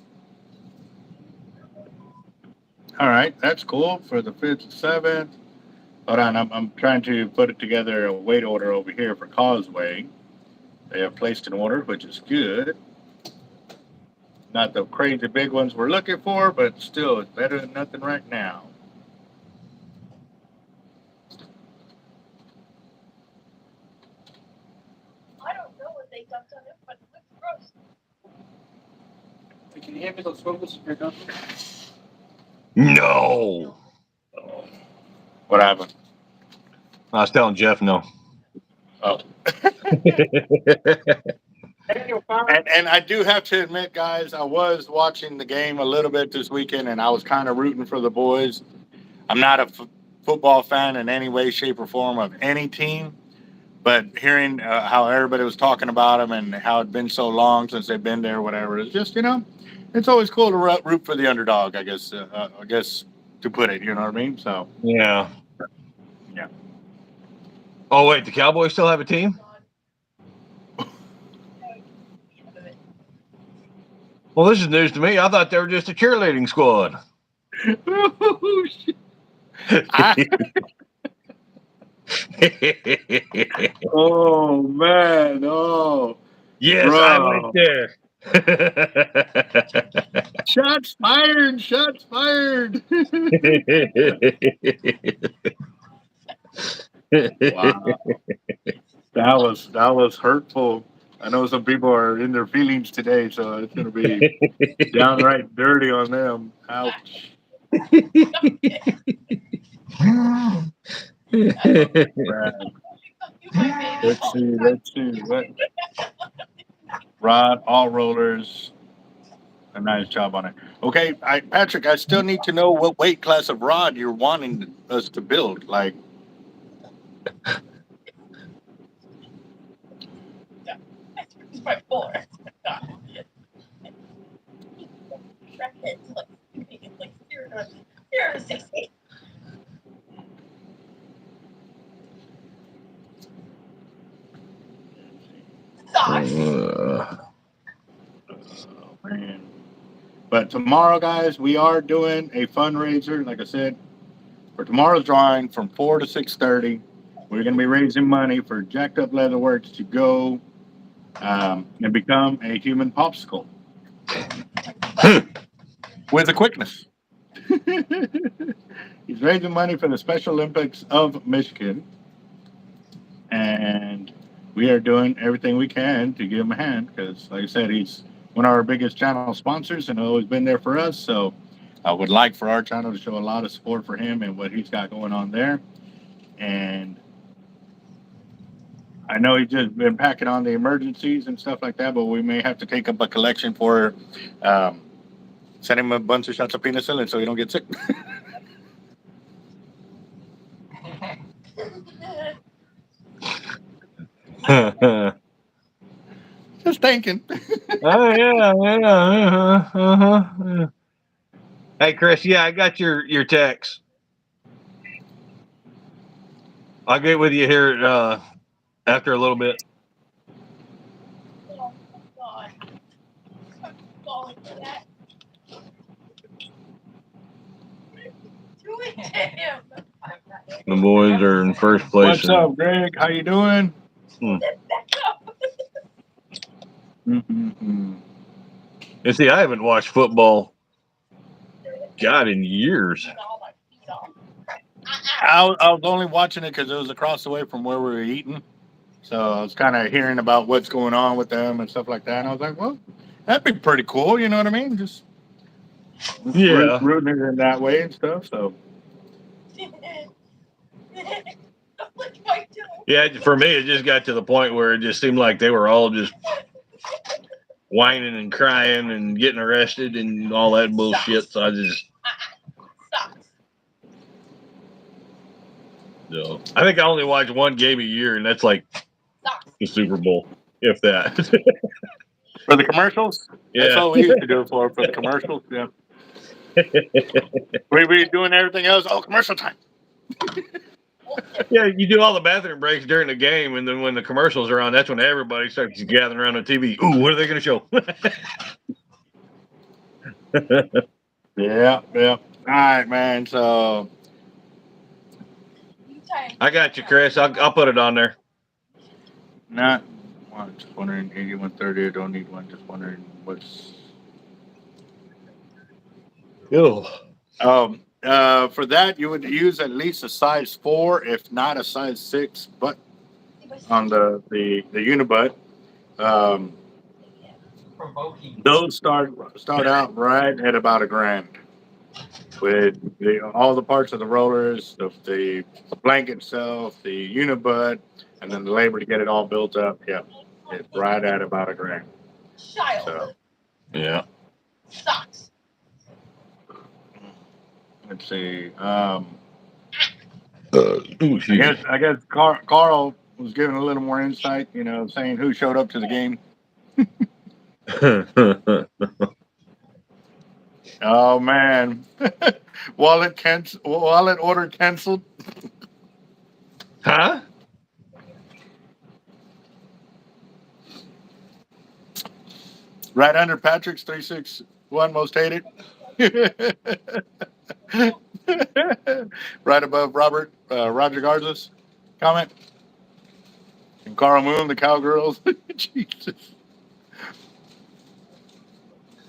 Speaker 1: All right, that's cool for the 5th and 7th. Hold on, I'm trying to put it together a weight order over here for Causeway. They have placed an order, which is good. Not the crazy big ones we're looking for, but still, it's better than nothing right now.
Speaker 5: I don't know what they dumped on it, but it looks gross.
Speaker 3: Can you hand me those focus if you're done?
Speaker 2: No.
Speaker 1: What happened?
Speaker 2: I was telling Jeff no.
Speaker 1: Oh. And I do have to admit, guys, I was watching the game a little bit this weekend, and I was kind of rooting for the boys. I'm not a football fan in any way, shape, or form of any team, but hearing how everybody was talking about them and how it'd been so long since they've been there, whatever, it's just, you know, it's always cool to root for the underdog, I guess to put it, you know what I mean? So,
Speaker 2: Yeah.
Speaker 1: yeah.
Speaker 2: Oh, wait, the Cowboys still have a team? Well, this is news to me. I thought they were just a cheerleading squad.
Speaker 1: Oh, shit. Oh, man. Oh,
Speaker 2: yes,
Speaker 1: bro.
Speaker 2: I went there.
Speaker 1: Shots fired. Shots fired. Wow. That was hurtful. I know some people are in their feelings today, so it's going to be downright dirty on them. Ouch. Brad. Let's see. What? Rod, all rollers. A nice job on it. Okay, Patrick, I still need to know what weight class of rod you're wanting us to build. Like, oh, man. But tomorrow, guys, we are doing a fundraiser. Like I said, for tomorrow's drawing from 4 to 6:30, we're going to be raising money for Jacked Up Leatherworks to go and become a human popsicle with a quickness. He's raising money for the Special Olympics of Michigan, and we are doing everything we can to give him a hand because, like I said, he's one of our biggest channel sponsors and always been there for us. So I would like for our channel to show a lot of support for him and what he's got going on there. And I know he's just been packing on the emergencies and stuff like that, but we may have to take up a collection for send him a bunch of shots of penicillin so he don't get sick. Just thinking.
Speaker 2: Oh, yeah. Hey, Chris, yeah, I got your text. I'll get with you here after a little bit. The boys are in first place.
Speaker 1: What's up, Greg? How you doing?
Speaker 2: And see, I haven't watched football, God, in years.
Speaker 1: I was only watching it because it was across the way from where we were eating. So I was kind of hearing about what's going on with them and stuff like that. And I was like, well, that'd be pretty cool. You know what I mean? Just rooting it in that way and stuff. So
Speaker 2: yeah, for me, it just got to the point where it just seemed like they were all just whining and crying and getting arrested and all that bullshit. So I just, I think I only watch one game a year, and that's like the Super Bowl, if that.
Speaker 1: for the commercials,
Speaker 2: Yeah.
Speaker 1: that's all we used to do for the commercials. Yeah. we doing everything else. Oh, commercial time.
Speaker 2: Yeah, you do all the bathroom breaks during the game, and then when the commercials are on, that's when everybody starts gathering around the TV. Ooh, what are they going to show?
Speaker 1: Yeah. All right, man. So
Speaker 2: I got you, Chris. I'll put it on there.
Speaker 1: not one, just wondering 8130. I don't need one. Just wondering what's.
Speaker 2: Ew.
Speaker 1: For that, you would use at least a size 4, if not a size 6, but on the unibut. Those start out right at about $1,000. with all the parts of the rollers, the blanket itself, the unibut, and then the labor to get it all built up. Yeah, it's right at about $1,000.
Speaker 5: Child.
Speaker 1: So
Speaker 2: Yeah.
Speaker 5: Socks.
Speaker 1: let's see.
Speaker 2: Ooh, excuse me.
Speaker 1: I guess Carl was giving a little more insight. You know, saying who showed up to the game. Oh man, wallet order canceled.
Speaker 2: Huh?
Speaker 1: Right under Patrick's 361 most hated. Right above Roger Garza's comment. And Carl Moon, the cowgirls. Jesus.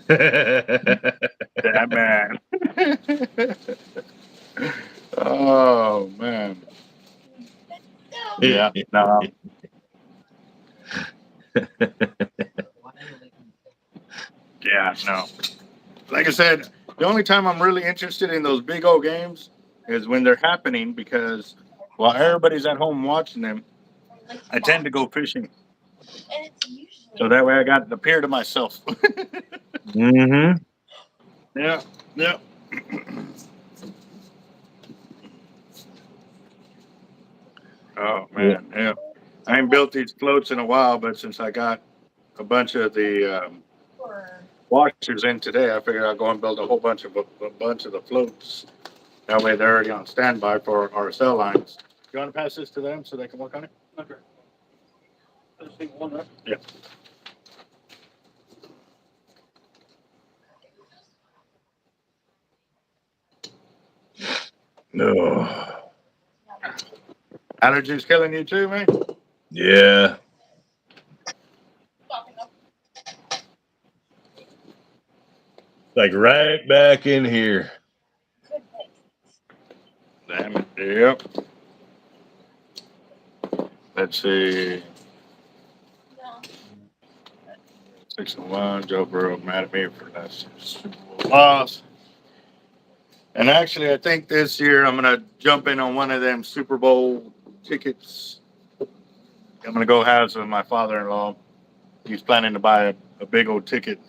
Speaker 1: That man. Oh man. Yeah. No. Yeah. No. Like I said, the only time I'm really interested in those big old games is when they're happening because while everybody's at home watching them, I tend to go fishing.
Speaker 5: And it's usually.
Speaker 1: So that way I got the pier to myself.
Speaker 2: Mm-hmm.
Speaker 1: Yeah. Yeah. Oh man. Yeah. I ain't built these floats in a while, but since I got a bunch of the washers in today, I figured I'd go and build a bunch of the floats. That way they're already on standby for our cell lines. You want to pass this to them so they can work on it?
Speaker 3: Okay. Let's take one, right?
Speaker 1: Yeah.
Speaker 2: No.
Speaker 1: Allergies killing you too, man?
Speaker 2: Yeah. Like right back in here.
Speaker 1: Damn it. Yep. Let's see. 6-1. Joe Burrow mad at me for last year's Super Bowl loss. And actually, I think this year I'm going to jump in on one of them Super Bowl tickets. I'm going to go have with my father-in-law. He's planning to buy a big old ticket.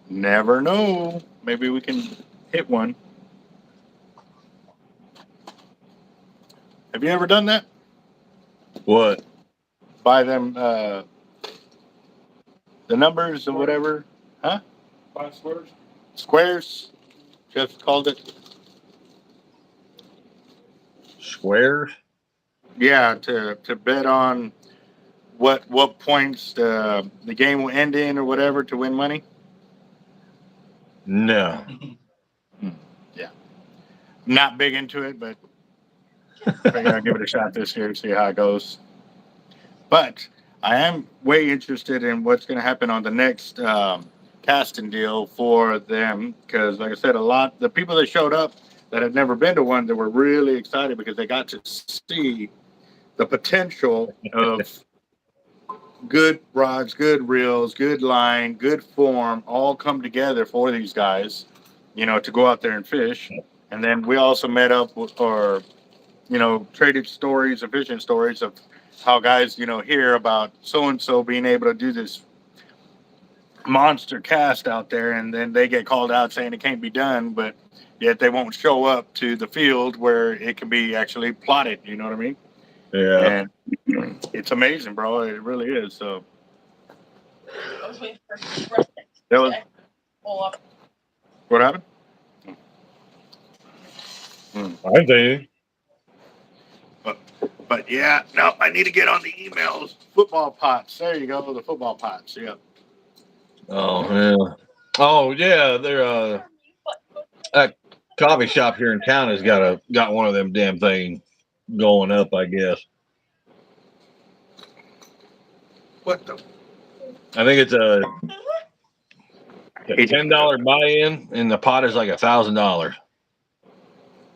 Speaker 1: Never know. Maybe we can hit one. Have you ever done that?
Speaker 2: What?
Speaker 1: Buy them the numbers or whatever? Huh?
Speaker 3: 5 squares.
Speaker 1: Squares? Jeff called it.
Speaker 2: Squares?
Speaker 1: Yeah, to bet on what points the game will end in or whatever to win money.
Speaker 2: No.
Speaker 1: Yeah. I'm not big into it, but I figure I'll give it a shot this year and see how it goes. But I am way interested in what's going to happen on the next casting deal for them because, like I said, the people that showed up that had never been to one, they were really excited because they got to see the potential of good rods, good reels, good line, good form, all come together for these guys, to go out there and fish. And then we also met up with, or, traded stories or fishing stories of how guys, hear about so-and-so being able to do this monster cast out there. And then they get called out saying it can't be done, but yet they won't show up to the field where it can be actually plotted. You know what I mean?
Speaker 2: Yeah.
Speaker 1: And it's amazing, bro. It really is. So
Speaker 5: I was waiting for
Speaker 1: that was what happened.
Speaker 2: I think.
Speaker 1: But yeah, no, I need to get on the emails. Football pots. There you go. The football pots. Yeah.
Speaker 2: Oh yeah. Oh yeah. They're that coffee shop here in town has got one of them damn things going up, I guess.
Speaker 1: What the?
Speaker 2: I think it's a $10 buy-in, and the pot is like $1,000.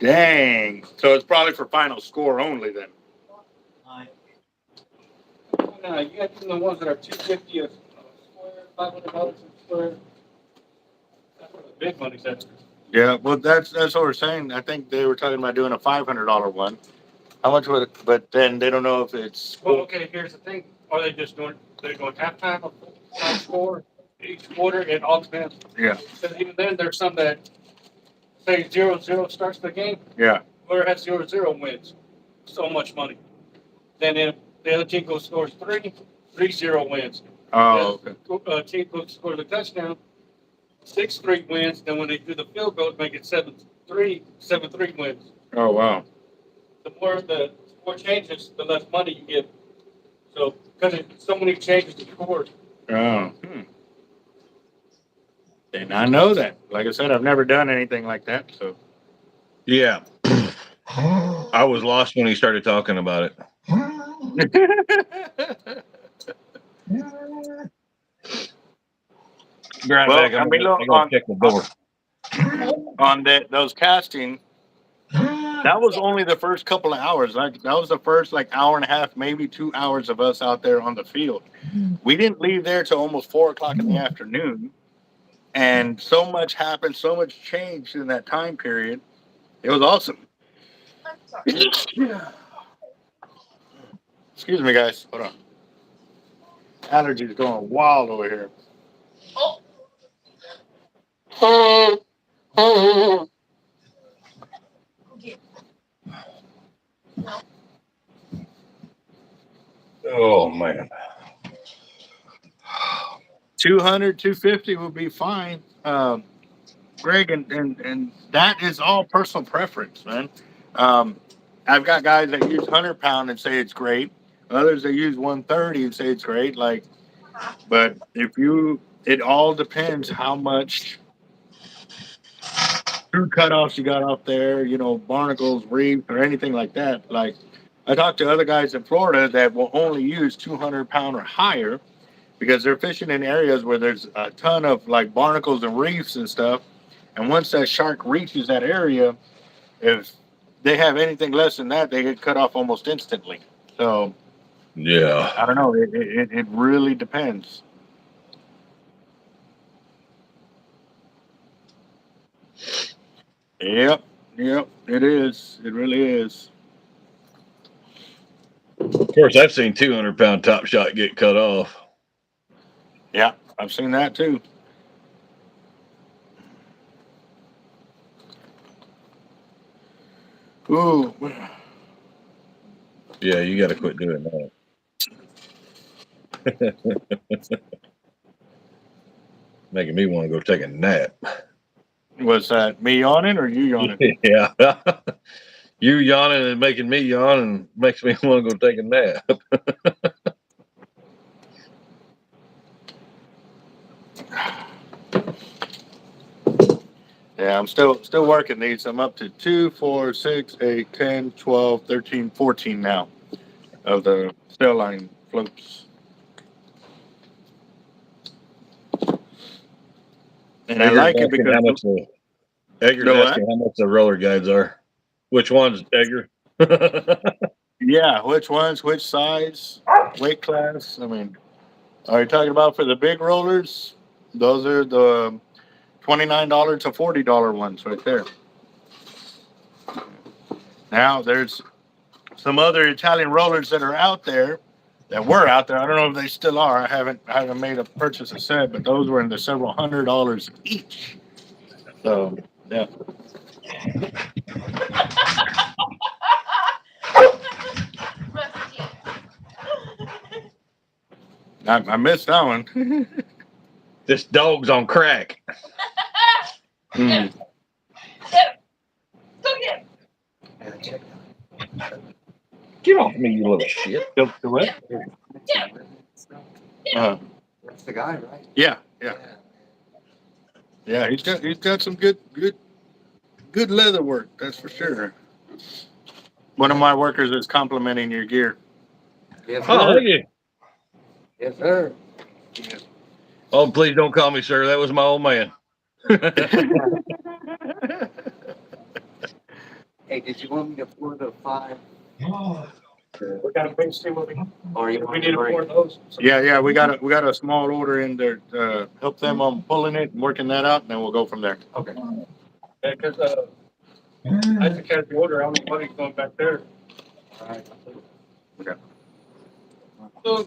Speaker 1: Dang. So it's probably for final score only then.
Speaker 3: No, you got the ones that are $250 a square, $500 a square. That's where the big money's at.
Speaker 1: Yeah, well, that's what we're saying. I think they were talking about doing a $500 one. How much would it? But then they don't know if it's.
Speaker 3: Well, okay, here's the thing. Are they just doing, they're going halftime or full score each quarter? It all depends.
Speaker 1: Yeah.
Speaker 3: Because even then, there's some that say 0-0 starts the game.
Speaker 1: Yeah.
Speaker 3: Whoever has 0-0 wins so much money. Then if the other team goes scores 3-0 wins.
Speaker 1: Oh, okay.
Speaker 3: The team goes scores a touchdown, 6-3 wins. Then when they do the field goal, make it 7-3 wins.
Speaker 1: Oh, wow.
Speaker 3: The more changes, the less money you get. So because it's so many changes to score.
Speaker 1: Oh. Did not know that. Like I said, I've never done anything like that. So.
Speaker 2: Yeah. I was lost when he started talking about it. Be right back. I'm gonna check the door.
Speaker 1: On those casting, that was only the first couple of hours. Like that was the first like hour and a half, maybe 2 hours of us out there on the field. We didn't leave there till almost 4 o'clock in the afternoon, and so much happened, so much changed in that time period. It was awesome.
Speaker 5: I'm sorry.
Speaker 1: Excuse me, guys. Hold on. Allergies going wild over here.
Speaker 2: Oh man.
Speaker 1: 200, 250 would be fine. Greg, and that is all personal preference, man. I've got guys that use 100 pound and say it's great. Others that use 130 and say it's great. Like, but it all depends how much true cutoffs you got out there, barnacles, reef, or anything like that. Like, I talked to other guys in Florida that will only use 200 pound or higher because they're fishing in areas where there's a ton of like barnacles and reefs and stuff. And once that shark reaches that area, if they have anything less than that, they get cut off almost instantly. So
Speaker 2: Yeah.
Speaker 1: I don't know. It really depends. Yep. It is. It really is.
Speaker 2: Of course, I've seen 200-pound top shot get cut off.
Speaker 1: Yeah, I've seen that too. Ooh.
Speaker 2: Yeah, you got to quit doing that. Making me want to go take a nap.
Speaker 1: Was that me yawning or you yawning?
Speaker 2: Yeah. You yawning and making me yawn and makes me want to go take a nap.
Speaker 1: Yeah, I'm still working these. I'm up to 2, 4, 6, 8, 10, 12, 13, 14 now of the cell line floats. And I like it because
Speaker 2: Edgar's asking how much the roller guides are. Which ones, Edgar?
Speaker 1: yeah, which ones, which size, weight class. I mean, are you talking about for the big rollers? Those are the $29 to $40 ones right there. Now there's some other Italian rollers that are out there that were out there. I don't know if they still are. I haven't made a purchase a set, but those were in the several $100s each. So yeah. I missed that one.
Speaker 2: This dog's on crack.
Speaker 1: Mm.
Speaker 5: Go get him.
Speaker 2: Get off me, you little shit.
Speaker 1: The what?
Speaker 6: That's the guy, right?
Speaker 1: Yeah. He's got some good leather work. That's for sure. One of my workers is complimenting your gear.
Speaker 6: Yes,
Speaker 2: Oh,
Speaker 6: sir.
Speaker 2: thank you.
Speaker 6: Yes, sir.
Speaker 2: Oh, please don't call me sir. That was my old man.
Speaker 6: Hey, did you want me to pour the 5?
Speaker 3: We got a big steam over here.
Speaker 6: Or you
Speaker 3: We
Speaker 6: want
Speaker 3: need to
Speaker 6: to
Speaker 3: pour those.
Speaker 1: Yeah, we got a small order in there. Help them on pulling it and working that out, and then we'll go from there.
Speaker 6: Okay.
Speaker 3: Yeah, because I just catch the order. I don't know what he's going back there.
Speaker 1: Okay.
Speaker 3: So,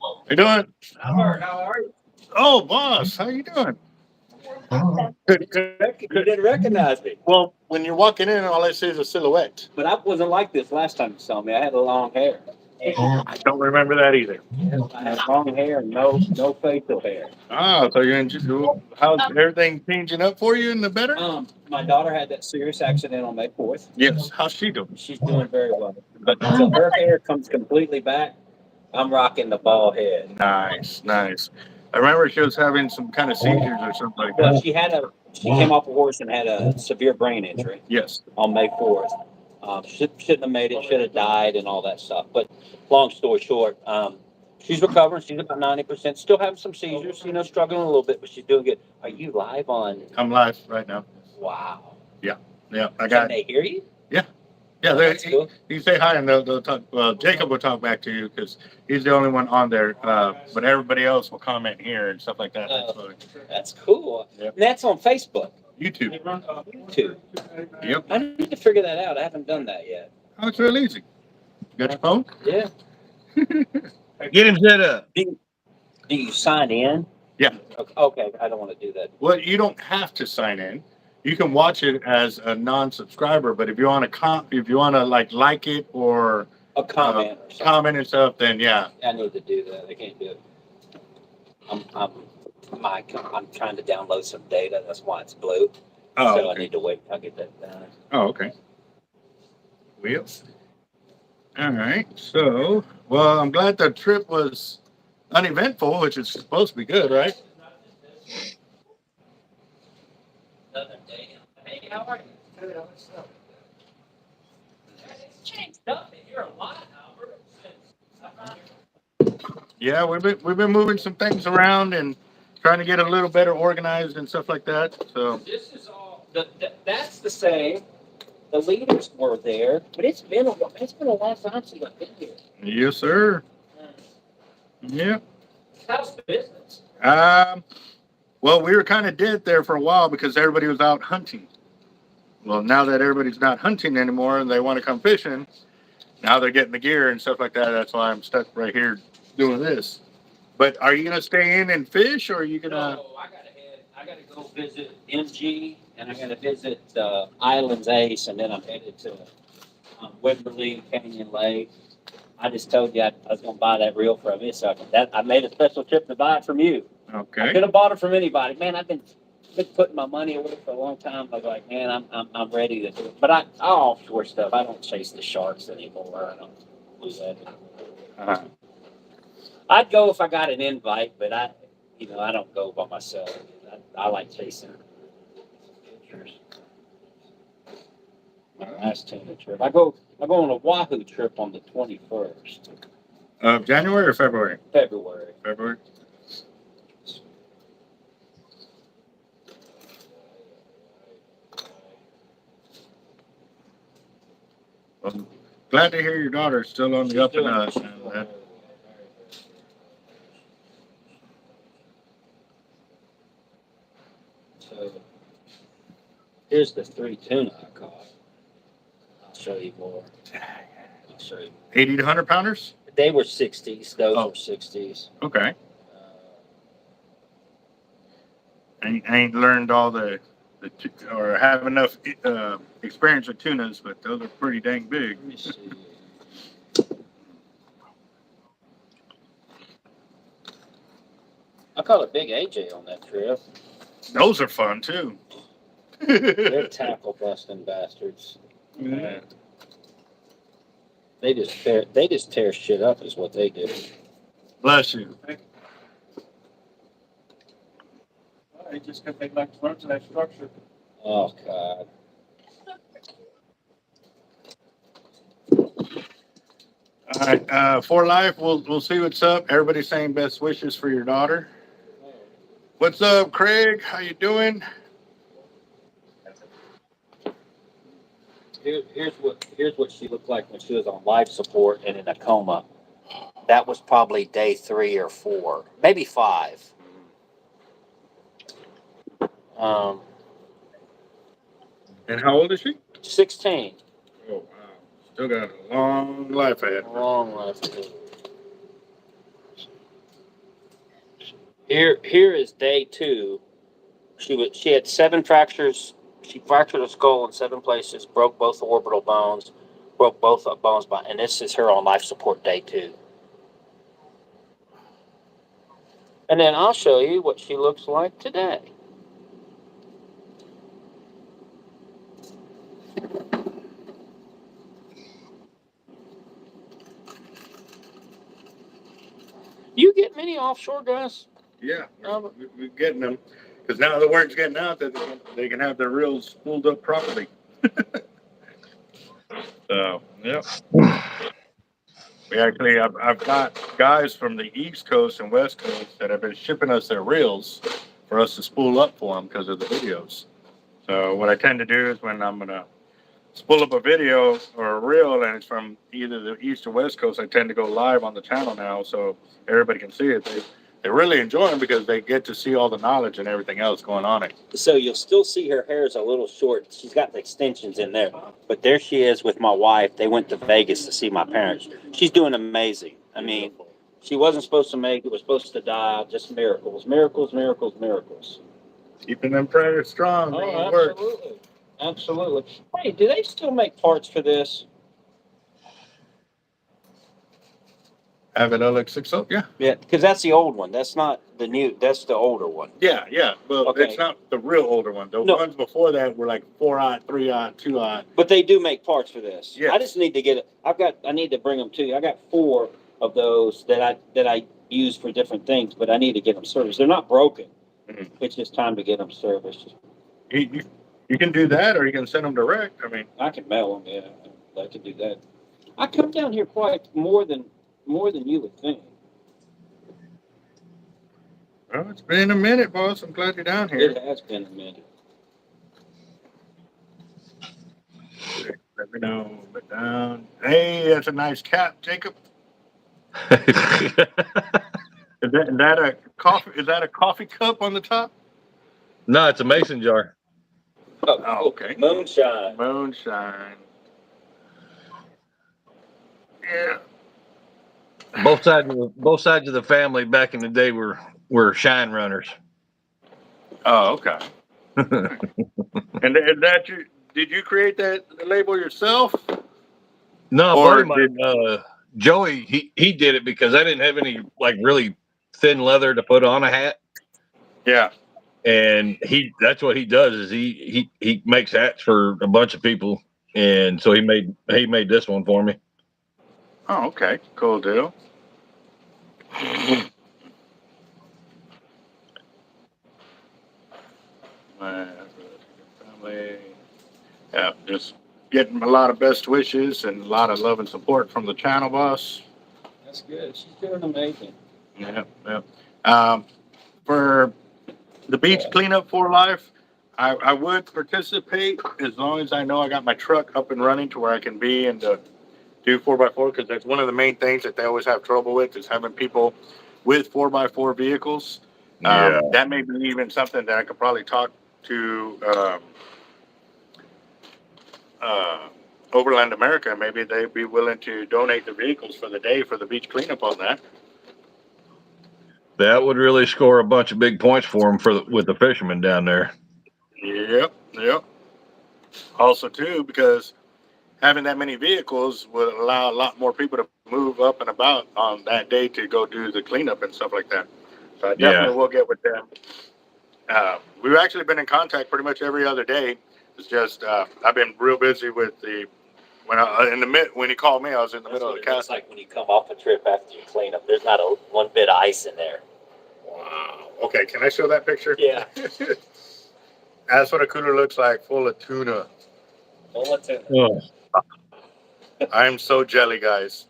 Speaker 1: How you doing?
Speaker 3: Albert, how are you?
Speaker 1: Oh, boss, how you doing? Good, good.
Speaker 7: You didn't recognize me,
Speaker 1: Well, when you're walking in, all I see is a silhouette.
Speaker 7: but I wasn't like this last time you saw me. I had long hair.
Speaker 1: I don't remember that either.
Speaker 7: I had long hair and no facial hair.
Speaker 1: Ah, so you're in. How's everything changing up for you in the better?
Speaker 7: My daughter had that serious accident on May 4th.
Speaker 1: Yes. How's she doing?
Speaker 7: She's doing very well. But until her hair comes completely back, I'm rocking the bald head.
Speaker 1: Nice, nice. I remember she was having some kind of seizures or something like
Speaker 7: Well,
Speaker 1: that.
Speaker 7: she came off a horse and had a severe brain injury
Speaker 1: Yes.
Speaker 7: on May 4th. Shouldn't have made it, should have died and all that stuff. But long story short, she's recovering. She's about 90%. Still having some seizures, struggling a little bit, but she's doing good. Are you live on?
Speaker 1: I'm live right now.
Speaker 7: Wow.
Speaker 1: Yeah, I
Speaker 7: Can
Speaker 1: got.
Speaker 7: they hear you?
Speaker 1: Yeah,
Speaker 7: That's cool.
Speaker 1: you say hi and they'll talk. Well, Jacob will talk back to you because he's the only one on there. But everybody else will comment here and stuff like that. That's fine.
Speaker 7: That's cool.
Speaker 1: Yep.
Speaker 7: That's on Facebook.
Speaker 1: YouTube.
Speaker 3: They run,
Speaker 7: YouTube.
Speaker 1: Yep.
Speaker 7: I need to figure that out. I haven't done that yet.
Speaker 1: Oh, it's real easy. Got your phone?
Speaker 7: Yeah.
Speaker 2: Get him set up.
Speaker 7: Do you sign in?
Speaker 1: Yeah.
Speaker 7: Okay. I don't want to do that.
Speaker 1: Well, you don't have to sign in. You can watch it as a non-subscriber, but if you want to like it or
Speaker 7: A comment or something.
Speaker 1: comment and stuff, then yeah.
Speaker 7: I need to do that. I can't do it. I'm trying to download some data. That's why it's blue.
Speaker 1: Oh,
Speaker 7: So I
Speaker 1: okay.
Speaker 7: need to wait. I'll get that done.
Speaker 1: Oh, okay. Well, all right. So, well, I'm glad the trip was uneventful, which is supposed to be good, right?
Speaker 7: Another day. Hey, how are you? It's changed up and you're a lot, Albert.
Speaker 1: Yeah, we've been moving some things around and trying to get a little better organized and stuff like that. So,
Speaker 7: This is all. That's the same. The leaders were there, but it's been a while. It's been a long time since I've been here.
Speaker 1: yes, sir. Yeah.
Speaker 7: How's business?
Speaker 1: Well, we were kind of dead there for a while because everybody was out hunting. Well, now that everybody's not hunting anymore and they want to come fishing, now they're getting the gear and stuff like that. That's why I'm stuck right here doing this. But are you gonna stay in and fish, or are you gonna?
Speaker 7: No, I gotta head. I gotta go visit MG, and I gotta visit Islands Ace, and then I'm headed to Wimberley Canyon Lake. I just told you I was gonna buy that reel from you, so I made a special trip to buy it from you. I
Speaker 1: Okay.
Speaker 7: could have bought it from anybody. Man, I've been putting my money away for a long time. I was like, man, I'm ready to do it. But I offshore stuff. I don't chase the sharks anymore. I don't do that.
Speaker 1: Uh,
Speaker 7: I'd go if I got an invite, but I don't go by myself. I like chasing pictures. My last tuna trip. I go on a Wahoo trip on the 21st
Speaker 1: of January or February?
Speaker 7: February.
Speaker 1: February. Well, glad to hear your daughter's still on the up and up.
Speaker 7: So here's the 3 tuna I caught. I'll show you more. I'll show you.
Speaker 1: 80 to 100 pounders?
Speaker 7: They were 60s. Those
Speaker 1: Oh.
Speaker 7: were 60s.
Speaker 1: Okay. I ain't learned all or have enough experience with tunas, but those are pretty dang big.
Speaker 7: Let me see. I caught a big AJ on that trip.
Speaker 1: Those are fun too.
Speaker 7: They're tackle busting bastards.
Speaker 1: Yeah.
Speaker 7: They just tear shit up is what they do.
Speaker 1: Bless you.
Speaker 3: just because they like to run to that structure.
Speaker 7: Oh, God.
Speaker 1: All right, for life, we'll see what's up. Everybody's saying best wishes for your daughter. What's up, Craig? How you doing?
Speaker 7: Here's what she looked like when she was on life support and in a coma. That was probably day 3 or 4, maybe 5.
Speaker 1: And how old is she?
Speaker 7: 16.
Speaker 1: Oh, wow. Still got a long life ahead.
Speaker 7: Long life. Here is day 2. She had 7 fractures. She fractured her skull in 7 places, broke both orbital bones, broke both bones, and this is her on life support day 2. And then I'll show you what she looks like today. You get many offshore guys?
Speaker 1: Yeah, we're getting them. Because now the word's getting out that they can have their reels spooled up properly. So, yeah. I've got guys from the East Coast and West Coast that have been shipping us their reels for us to spool up for them because of the videos. So what I tend to do is when I'm going to spool up a video or a reel and it's from either the East or West Coast, I tend to go live on the channel now so everybody can see it. They really enjoy them because they get to see all the knowledge and everything else going on.
Speaker 7: So you'll still see her hair is a little short. She's got the extensions in there. But there she is with my wife. They went to Vegas to see my parents. She's doing amazing. I mean, she wasn't supposed to make it, was supposed to die. Just miracles, miracles, miracles, miracles.
Speaker 1: Keeping them prayers strong.
Speaker 7: Oh, absolutely. Absolutely. Hey, do they still make parts for this?
Speaker 1: Avet LX60, yeah.
Speaker 7: Yeah, because that's the old one. That's not the new, that's the older one.
Speaker 1: Yeah. Well,
Speaker 7: Okay.
Speaker 1: it's not the real older one. The
Speaker 7: No.
Speaker 1: ones before that were like 4-aught, 3-aught, 2-aught.
Speaker 7: But they do make parts for this.
Speaker 1: Yes.
Speaker 7: I just need to get it. I need to bring them to you. I got 4 of those that I use for different things, but I need to get them serviced. They're not broken.
Speaker 1: Mhm.
Speaker 7: It's just time to get them serviced.
Speaker 1: You can do that, or you can send them direct. I mean,
Speaker 7: I can mail them. Yeah, I'd like to do that. I come down here quite more than you would think.
Speaker 1: well, it's been a minute, boss. I'm glad you're down here.
Speaker 7: It has been a minute.
Speaker 1: Let me know. But down. Hey, that's a nice cap, Jacob. Is that a coffee? Is that a coffee cup on the top?
Speaker 2: No, it's a mason jar.
Speaker 1: Oh, okay.
Speaker 7: Moonshine.
Speaker 1: Moonshine. Yeah.
Speaker 2: Both sides of the family back in the day were shine runners.
Speaker 1: Oh, okay. And that you did you create that label yourself?
Speaker 2: No,
Speaker 1: Or
Speaker 2: buddy of mine, Joey, he did it because I didn't have any like really thin leather to put on a hat.
Speaker 1: Yeah.
Speaker 2: And that's what he does is he makes hats for a bunch of people. And so he made this one for me.
Speaker 1: Oh, okay. Cool deal. Family. Yeah, just getting a lot of best wishes and a lot of love and support from the channel, boss.
Speaker 7: That's good. She's doing amazing.
Speaker 1: Yeah. For the beach cleanup for life, I would participate as long as I know I got my truck up and running to where I can be and do 4x4, because that's one of the main things that they always have trouble with is having people with 4x4 vehicles. That may be even something that I could probably talk to Overland America. Maybe they'd be willing to donate the vehicles for the day for the beach cleanup on that.
Speaker 2: That would really score a bunch of big points for him with the fishermen down there.
Speaker 1: Yep. Also, too, because having that many vehicles would allow a lot more people to move up and about on that day to go do the cleanup and stuff like that. So I definitely will get with them. We've actually been in contact pretty much every other day. It's just I've been real busy with when he called me, I was in the middle of the cast.
Speaker 7: It's like when you come off a trip after you clean up, there's not one bit of ice in there.
Speaker 1: Wow. Okay, can I show that picture?
Speaker 7: Yeah.
Speaker 1: That's what a cooler looks like, full of tuna.
Speaker 7: Full of tuna.
Speaker 2: Oh.
Speaker 1: I'm so jelly, guys.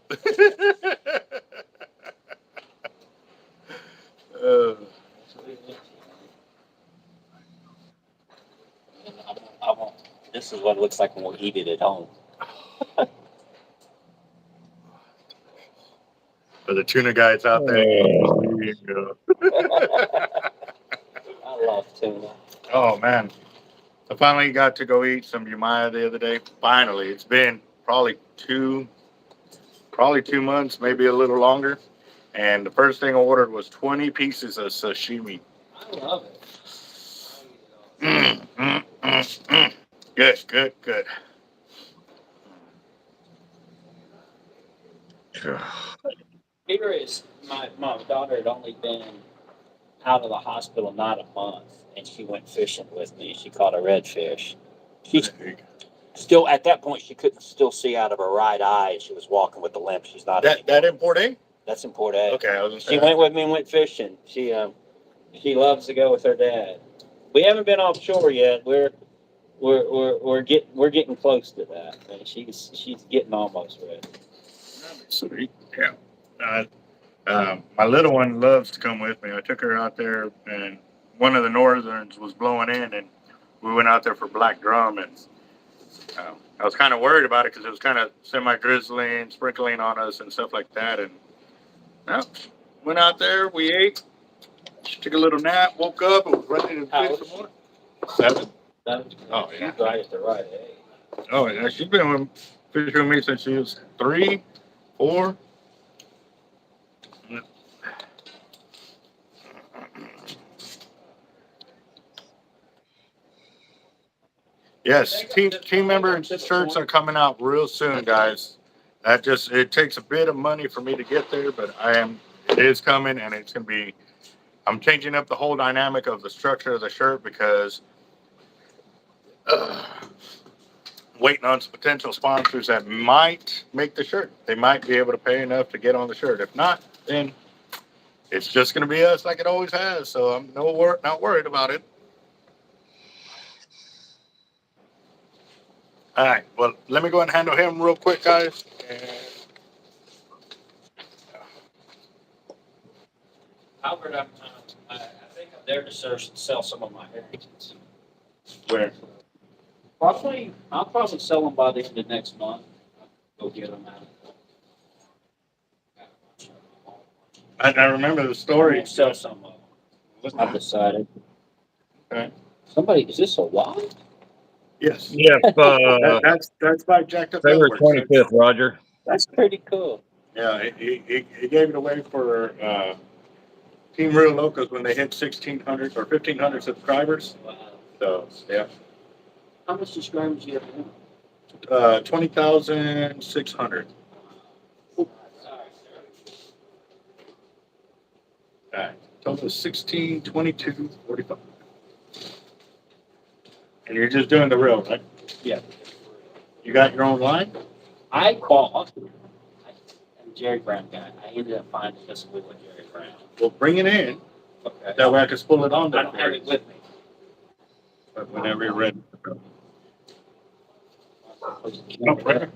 Speaker 7: This is what it looks like when we eat it at home.
Speaker 1: For the tuna guys out there. Here you go.
Speaker 7: I love tuna.
Speaker 1: Oh, man. finally got to go eat some Umaya the other day. Finally, it's been probably 2 months, maybe a little longer. And the first thing I ordered was 20 pieces of sashimi.
Speaker 7: I love it.
Speaker 1: Good, good, good.
Speaker 7: Here is my daughter had only been out of the hospital not a month, and she went fishing with me. She caught a redfish. She's still at that point. She couldn't still see out of her right eye. She was walking with a limp. She's not
Speaker 1: That in Port A?
Speaker 7: That's in Port A.
Speaker 1: Okay, I was gonna say.
Speaker 7: She went with me and went fishing. She loves to go with her dad. We haven't been offshore yet. We're getting close to that. And she's getting almost ready.
Speaker 1: Sweet. Yeah. My little one loves to come with me. I took her out there, and one of the northerns was blowing in, and we went out there for black drum, and I was kind of worried about it because it was kind of semi-drizzling, sprinkling on us and stuff like that. And went out there, we ate, took a little nap, woke up, and was ready to
Speaker 7: How
Speaker 1: fish
Speaker 7: old
Speaker 1: some more. 7. Oh, yeah.
Speaker 7: She's right at the right age.
Speaker 1: Oh, yeah. She's been fishing with me since she was 3, 4. Yes, team member shirts are coming out real soon, guys. It takes a bit of money for me to get there, but it is coming, and it's going to be, I'm changing up the whole dynamic of the structure of the shirt because waiting on some potential sponsors that might make the shirt. They might be able to pay enough to get on the shirt. If not, then it's just going to be us like it always has. So I'm not worried about it. All right. Well, let me go ahead and handle him real quick, guys.
Speaker 7: Albert, I think I'm there to sell some of my herrings.
Speaker 1: Where?
Speaker 7: I'll probably sell them by the end of next month. Go get them out.
Speaker 1: I remember the story.
Speaker 7: I'll sell some of them. I've decided.
Speaker 1: Okay.
Speaker 7: Somebody, is this a wild?
Speaker 1: Yes.
Speaker 2: Yes,
Speaker 1: That's by JAC'D Up
Speaker 2: February
Speaker 1: LEATHERWORKS.
Speaker 2: 25th, Roger.
Speaker 7: That's pretty cool.
Speaker 1: Yeah, he gave it away for Team Real Locos when they hit 1,600 or 1,500 subscribers.
Speaker 7: Wow.
Speaker 1: So, yeah.
Speaker 7: How much subscribers do you have now?
Speaker 1: 20,600.
Speaker 7: Sorry,
Speaker 1: All right. Total is 16, 22, 45. And you're just doing the reel, right?
Speaker 7: Yeah.
Speaker 1: You got your own line?
Speaker 7: I bought. I'm a Jerry Brown guy. I ended up finding this with Jerry Brown.
Speaker 1: Well, bring it in.
Speaker 7: Okay.
Speaker 1: That way I can spool it on.
Speaker 7: I don't have it with me.
Speaker 1: But whenever you're ready.
Speaker 7: No,
Speaker 1: right.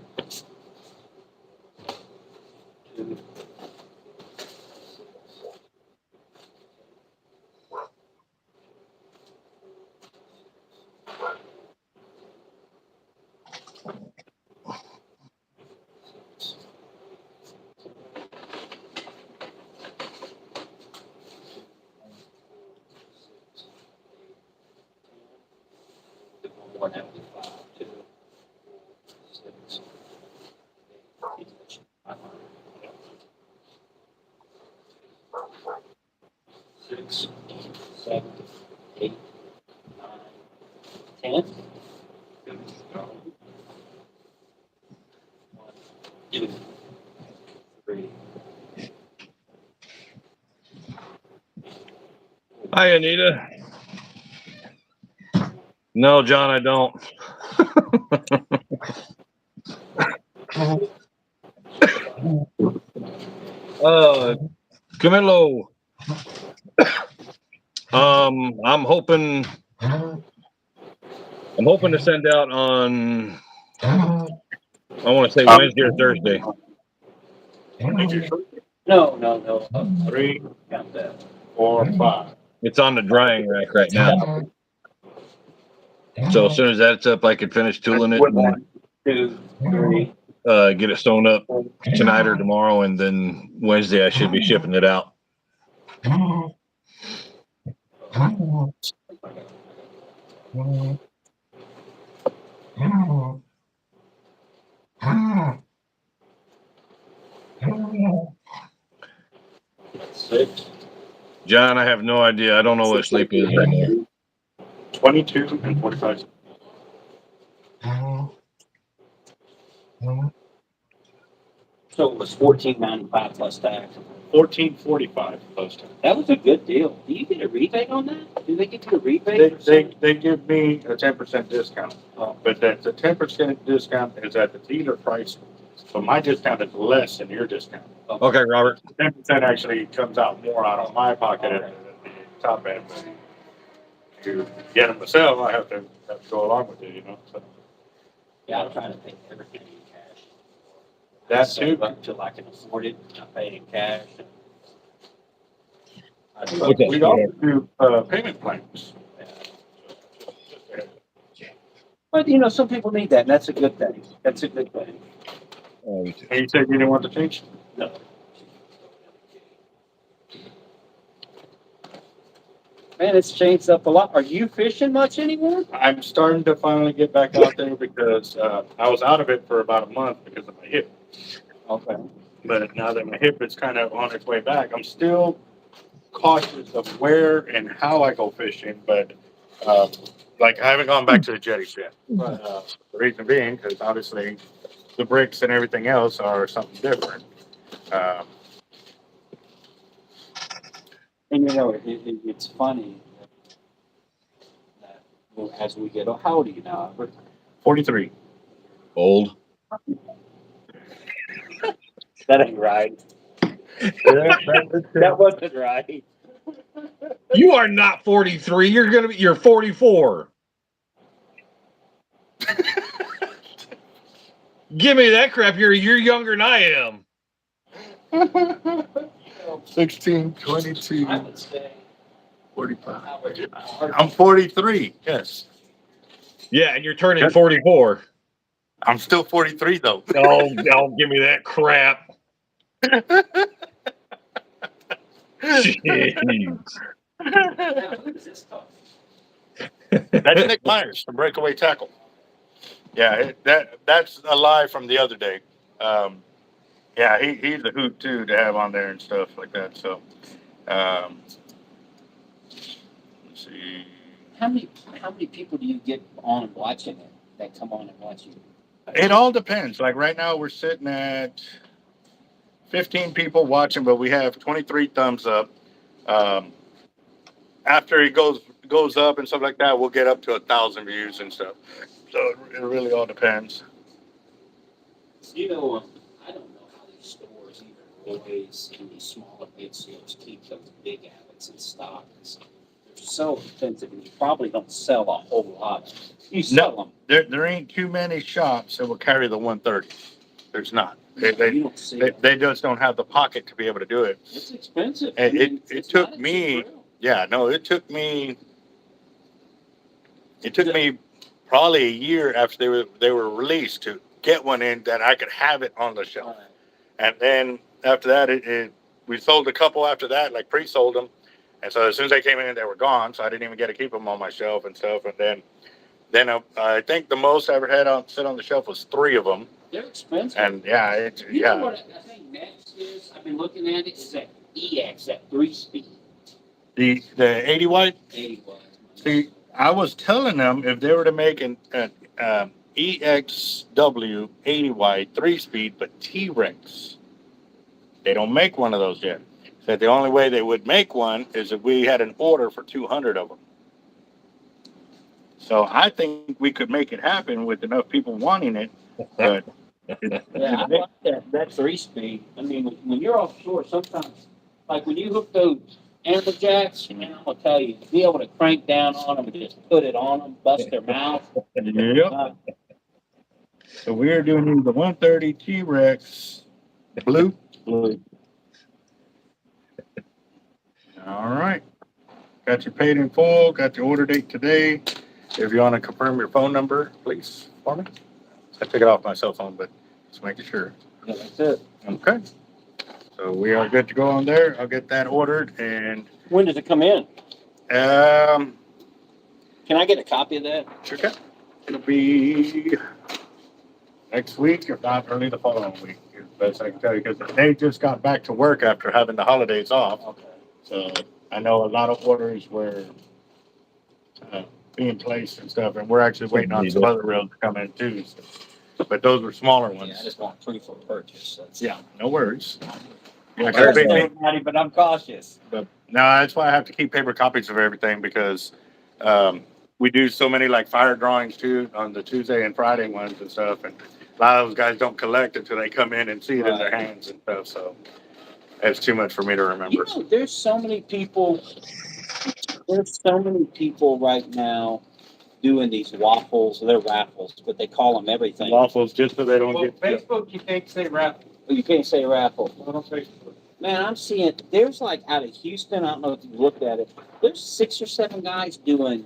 Speaker 7: More than 5, 2, 6, 6, 7, 8, 9, 10. 1, 2, 3.
Speaker 2: Hi, Anita. No, John, I don't. Camilo. I'm hoping to send out on, I want to say Wednesday or Thursday.
Speaker 7: No.
Speaker 1: 3,
Speaker 7: Count that.
Speaker 1: 4, 5.
Speaker 2: It's on the drying rack right now. So as soon as that's up, I could finish tooling it
Speaker 7: 1, 2, 3.
Speaker 2: and get it sewn up tonight or tomorrow, and then Wednesday I should be shipping it out. John, I have no idea. I don't know what sleep is anymore.
Speaker 1: 22 and 45.
Speaker 7: So it was $14.95 plus tax.
Speaker 1: 14.45 plus tax.
Speaker 7: That was a good deal. Do you get a rebate on that? Do they give you a rebate?
Speaker 1: They give me a 10% discount, but the 10% discount is at the dealer price. So my discount is less than your discount.
Speaker 2: Okay, Robert.
Speaker 1: 10% actually comes out more out of my pocket at the top end. But to get them to sell, I have to go along with it, you know. So
Speaker 7: Yeah, I'm trying to pay everything in cash.
Speaker 1: that
Speaker 7: Save
Speaker 1: too.
Speaker 7: up till I can afford it. I pay in cash.
Speaker 1: But we also do payment plans.
Speaker 7: But you know, some people need that, and that's a good thing. That's a good thing.
Speaker 1: And you said you didn't want to change?
Speaker 7: No. Man, it's changed up a lot. Are you fishing much anymore?
Speaker 1: I'm starting to finally get back out there because I was out of it for about a month because of my hip.
Speaker 7: Okay.
Speaker 1: But now that my hip is kind of on its way back, I'm still cautious of where and how I go fishing. But like I haven't gone back to the jetties yet. The reason being because obviously the bricks and everything else are something different.
Speaker 7: And you know, it's funny that well, as we get, how old are you now, Albert?
Speaker 1: 43.
Speaker 2: Old.
Speaker 7: That ain't right. That wasn't right.
Speaker 2: You are not 43. You're 44. Give me that crap. You're younger than I am.
Speaker 1: 16, 22,
Speaker 7: I would say
Speaker 1: 45. I'm 43. Yes.
Speaker 2: Yeah, and you're turning 44.
Speaker 1: I'm still 43 though.
Speaker 2: Oh, don't give me that crap. Jeez.
Speaker 1: That's Nick Myers from Breakaway Tackle. Yeah, that's a lie from the other day. Yeah, he's a hoot too to have on there and stuff like that. So, let's see.
Speaker 7: How many people do you get on watching it that come on and watch you?
Speaker 1: It all depends. Like right now, we're sitting at 15 people watching, but we have 23 thumbs up. After it goes up and stuff like that, we'll get up to 1,000 views and stuff. So it really all depends.
Speaker 7: You know, I don't know how these stores, even Roy's and these smaller big stores, keep those big Avets in stock. They're so expensive, and you probably don't sell a whole lot. You sell them.
Speaker 1: There ain't too many shops that will carry the 130. There's not.
Speaker 7: You don't see it.
Speaker 1: They just don't have the pocket to be able to do it.
Speaker 7: It's expensive.
Speaker 1: And it
Speaker 7: it's
Speaker 1: took
Speaker 7: not a
Speaker 1: me-
Speaker 7: cheap grill.
Speaker 1: Yeah, no, it took me probably a year after they were released to get one in that I could have it on the shelf. And then after that, we sold a couple after that, like pre-sold them. And so as soon as they came in, they were gone. So I didn't even get to keep them on my shelf and stuff. And then I think the most I ever had sit on the shelf was 3 of them.
Speaker 7: They're expensive.
Speaker 1: And yeah,
Speaker 7: You know what I think next is, I've been looking at it, is that EX, that 3-speed.
Speaker 1: The 80 watt.
Speaker 7: 80 watts.
Speaker 1: See, I was telling them if they were to make an EXW 80 wide 3-speed, but T-Rex, they don't make one of those yet. Said the only way they would make one is if we had an order for 200 of them. So I think we could make it happen with enough people wanting it. But
Speaker 7: Yeah, I like that 3-speed. I mean, when you're offshore, sometimes, like when you hook those amberjacks, and I'm gonna tell you, to be able to crank down on them and just put it on them, bust their mouth.
Speaker 1: Yep. So we're doing the 130 T-Rex blue. All right. Got you paid in full. Got your order date today. If you want to confirm your phone number, please, for me. I took it off my cell phone, but just making sure.
Speaker 7: Yeah, that's it.
Speaker 1: Okay. So we are good to go on there. I'll get that ordered. And
Speaker 7: When does it come in?
Speaker 1: um,
Speaker 7: Can I get a copy of that?
Speaker 1: sure can. It'll be next week, if not early the following week. Is the best I can tell you because they just got back to work after having the holidays off.
Speaker 7: Okay.
Speaker 1: So I know a lot of orders were being placed and stuff, and we're actually waiting on some other reels to come in too. But those were smaller
Speaker 7: Yeah, I
Speaker 1: ones.
Speaker 7: just want proof of purchase. That's-
Speaker 1: Yeah, no worries. Yeah,
Speaker 7: Trust
Speaker 1: big thing.
Speaker 7: everybody, but I'm cautious.
Speaker 1: But no, that's why I have to keep paper copies of everything because we do so many like fire drawings too on the Tuesday and Friday ones and stuff. And a lot of those guys don't collect until they come in and see it in their
Speaker 7: Right.
Speaker 1: hands and stuff. So it's too much for me to remember.
Speaker 7: You know, there's so many people. There's so many people right now doing these waffles. They're raffles, but they call them everything.
Speaker 1: Waffles just so they don't
Speaker 3: Well,
Speaker 1: get.
Speaker 3: Facebook, you can't say raffle.
Speaker 7: You can't say raffle.
Speaker 3: Not on Facebook.
Speaker 7: Man, I'm seeing there's like out of Houston. I don't know if you looked at it. There's 6 or 7 guys doing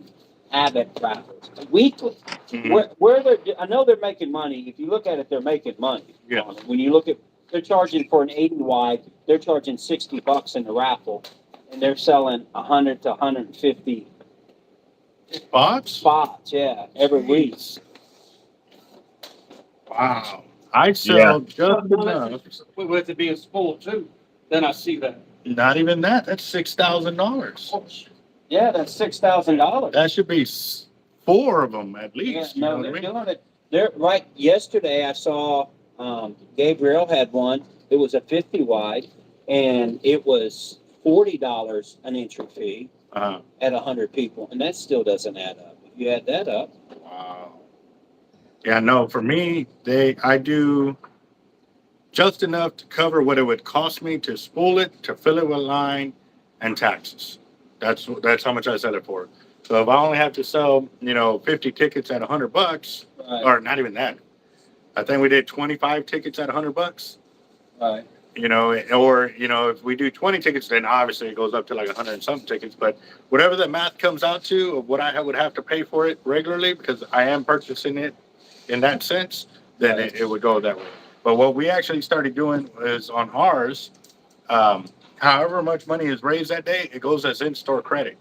Speaker 7: Avet raffles weekly.
Speaker 1: Mhm.
Speaker 7: Where I know they're making money. If you look at it, they're making money.
Speaker 1: Yeah.
Speaker 7: on it. When you look at, they're charging for an 80 wide. They're charging $60 in the raffle, and they're selling 100 to 150
Speaker 1: Spots?
Speaker 7: spots. Yeah, every week.
Speaker 1: Wow. I sell
Speaker 2: Yeah.
Speaker 1: just enough.
Speaker 3: With it being spoiled too, then I see that.
Speaker 1: Not even that. That's $6,000.
Speaker 7: Yeah, that's $6,000.
Speaker 1: That should be 4 of them at
Speaker 7: Yeah,
Speaker 1: least. You
Speaker 7: no,
Speaker 1: know what I
Speaker 7: they're
Speaker 1: mean?
Speaker 7: doing it. They're right. Yesterday, I saw Gabriel had one. It was a 50 wide, and it was $40 an entry fee
Speaker 1: Uh-huh.
Speaker 7: at 100 people, and that still doesn't add up. If you add that up,
Speaker 1: Wow. Yeah, no, for me, I do just enough to cover what it would cost me to spool it, to fill it with line, and taxes. That's how much I sell it for. So if I only have to sell, 50 tickets at $100,
Speaker 7: right,
Speaker 1: or not even that, I think we did 25 tickets at $100.
Speaker 7: right,
Speaker 1: If we do 20 tickets, then obviously it goes up to like 100 and something tickets. But whatever the math comes out to of what I would have to pay for it regularly, because I am purchasing it in that sense, then
Speaker 7: Right.
Speaker 1: it would go that way. But what we actually started doing is on ours, however much money is raised that day, it goes as in-store credit.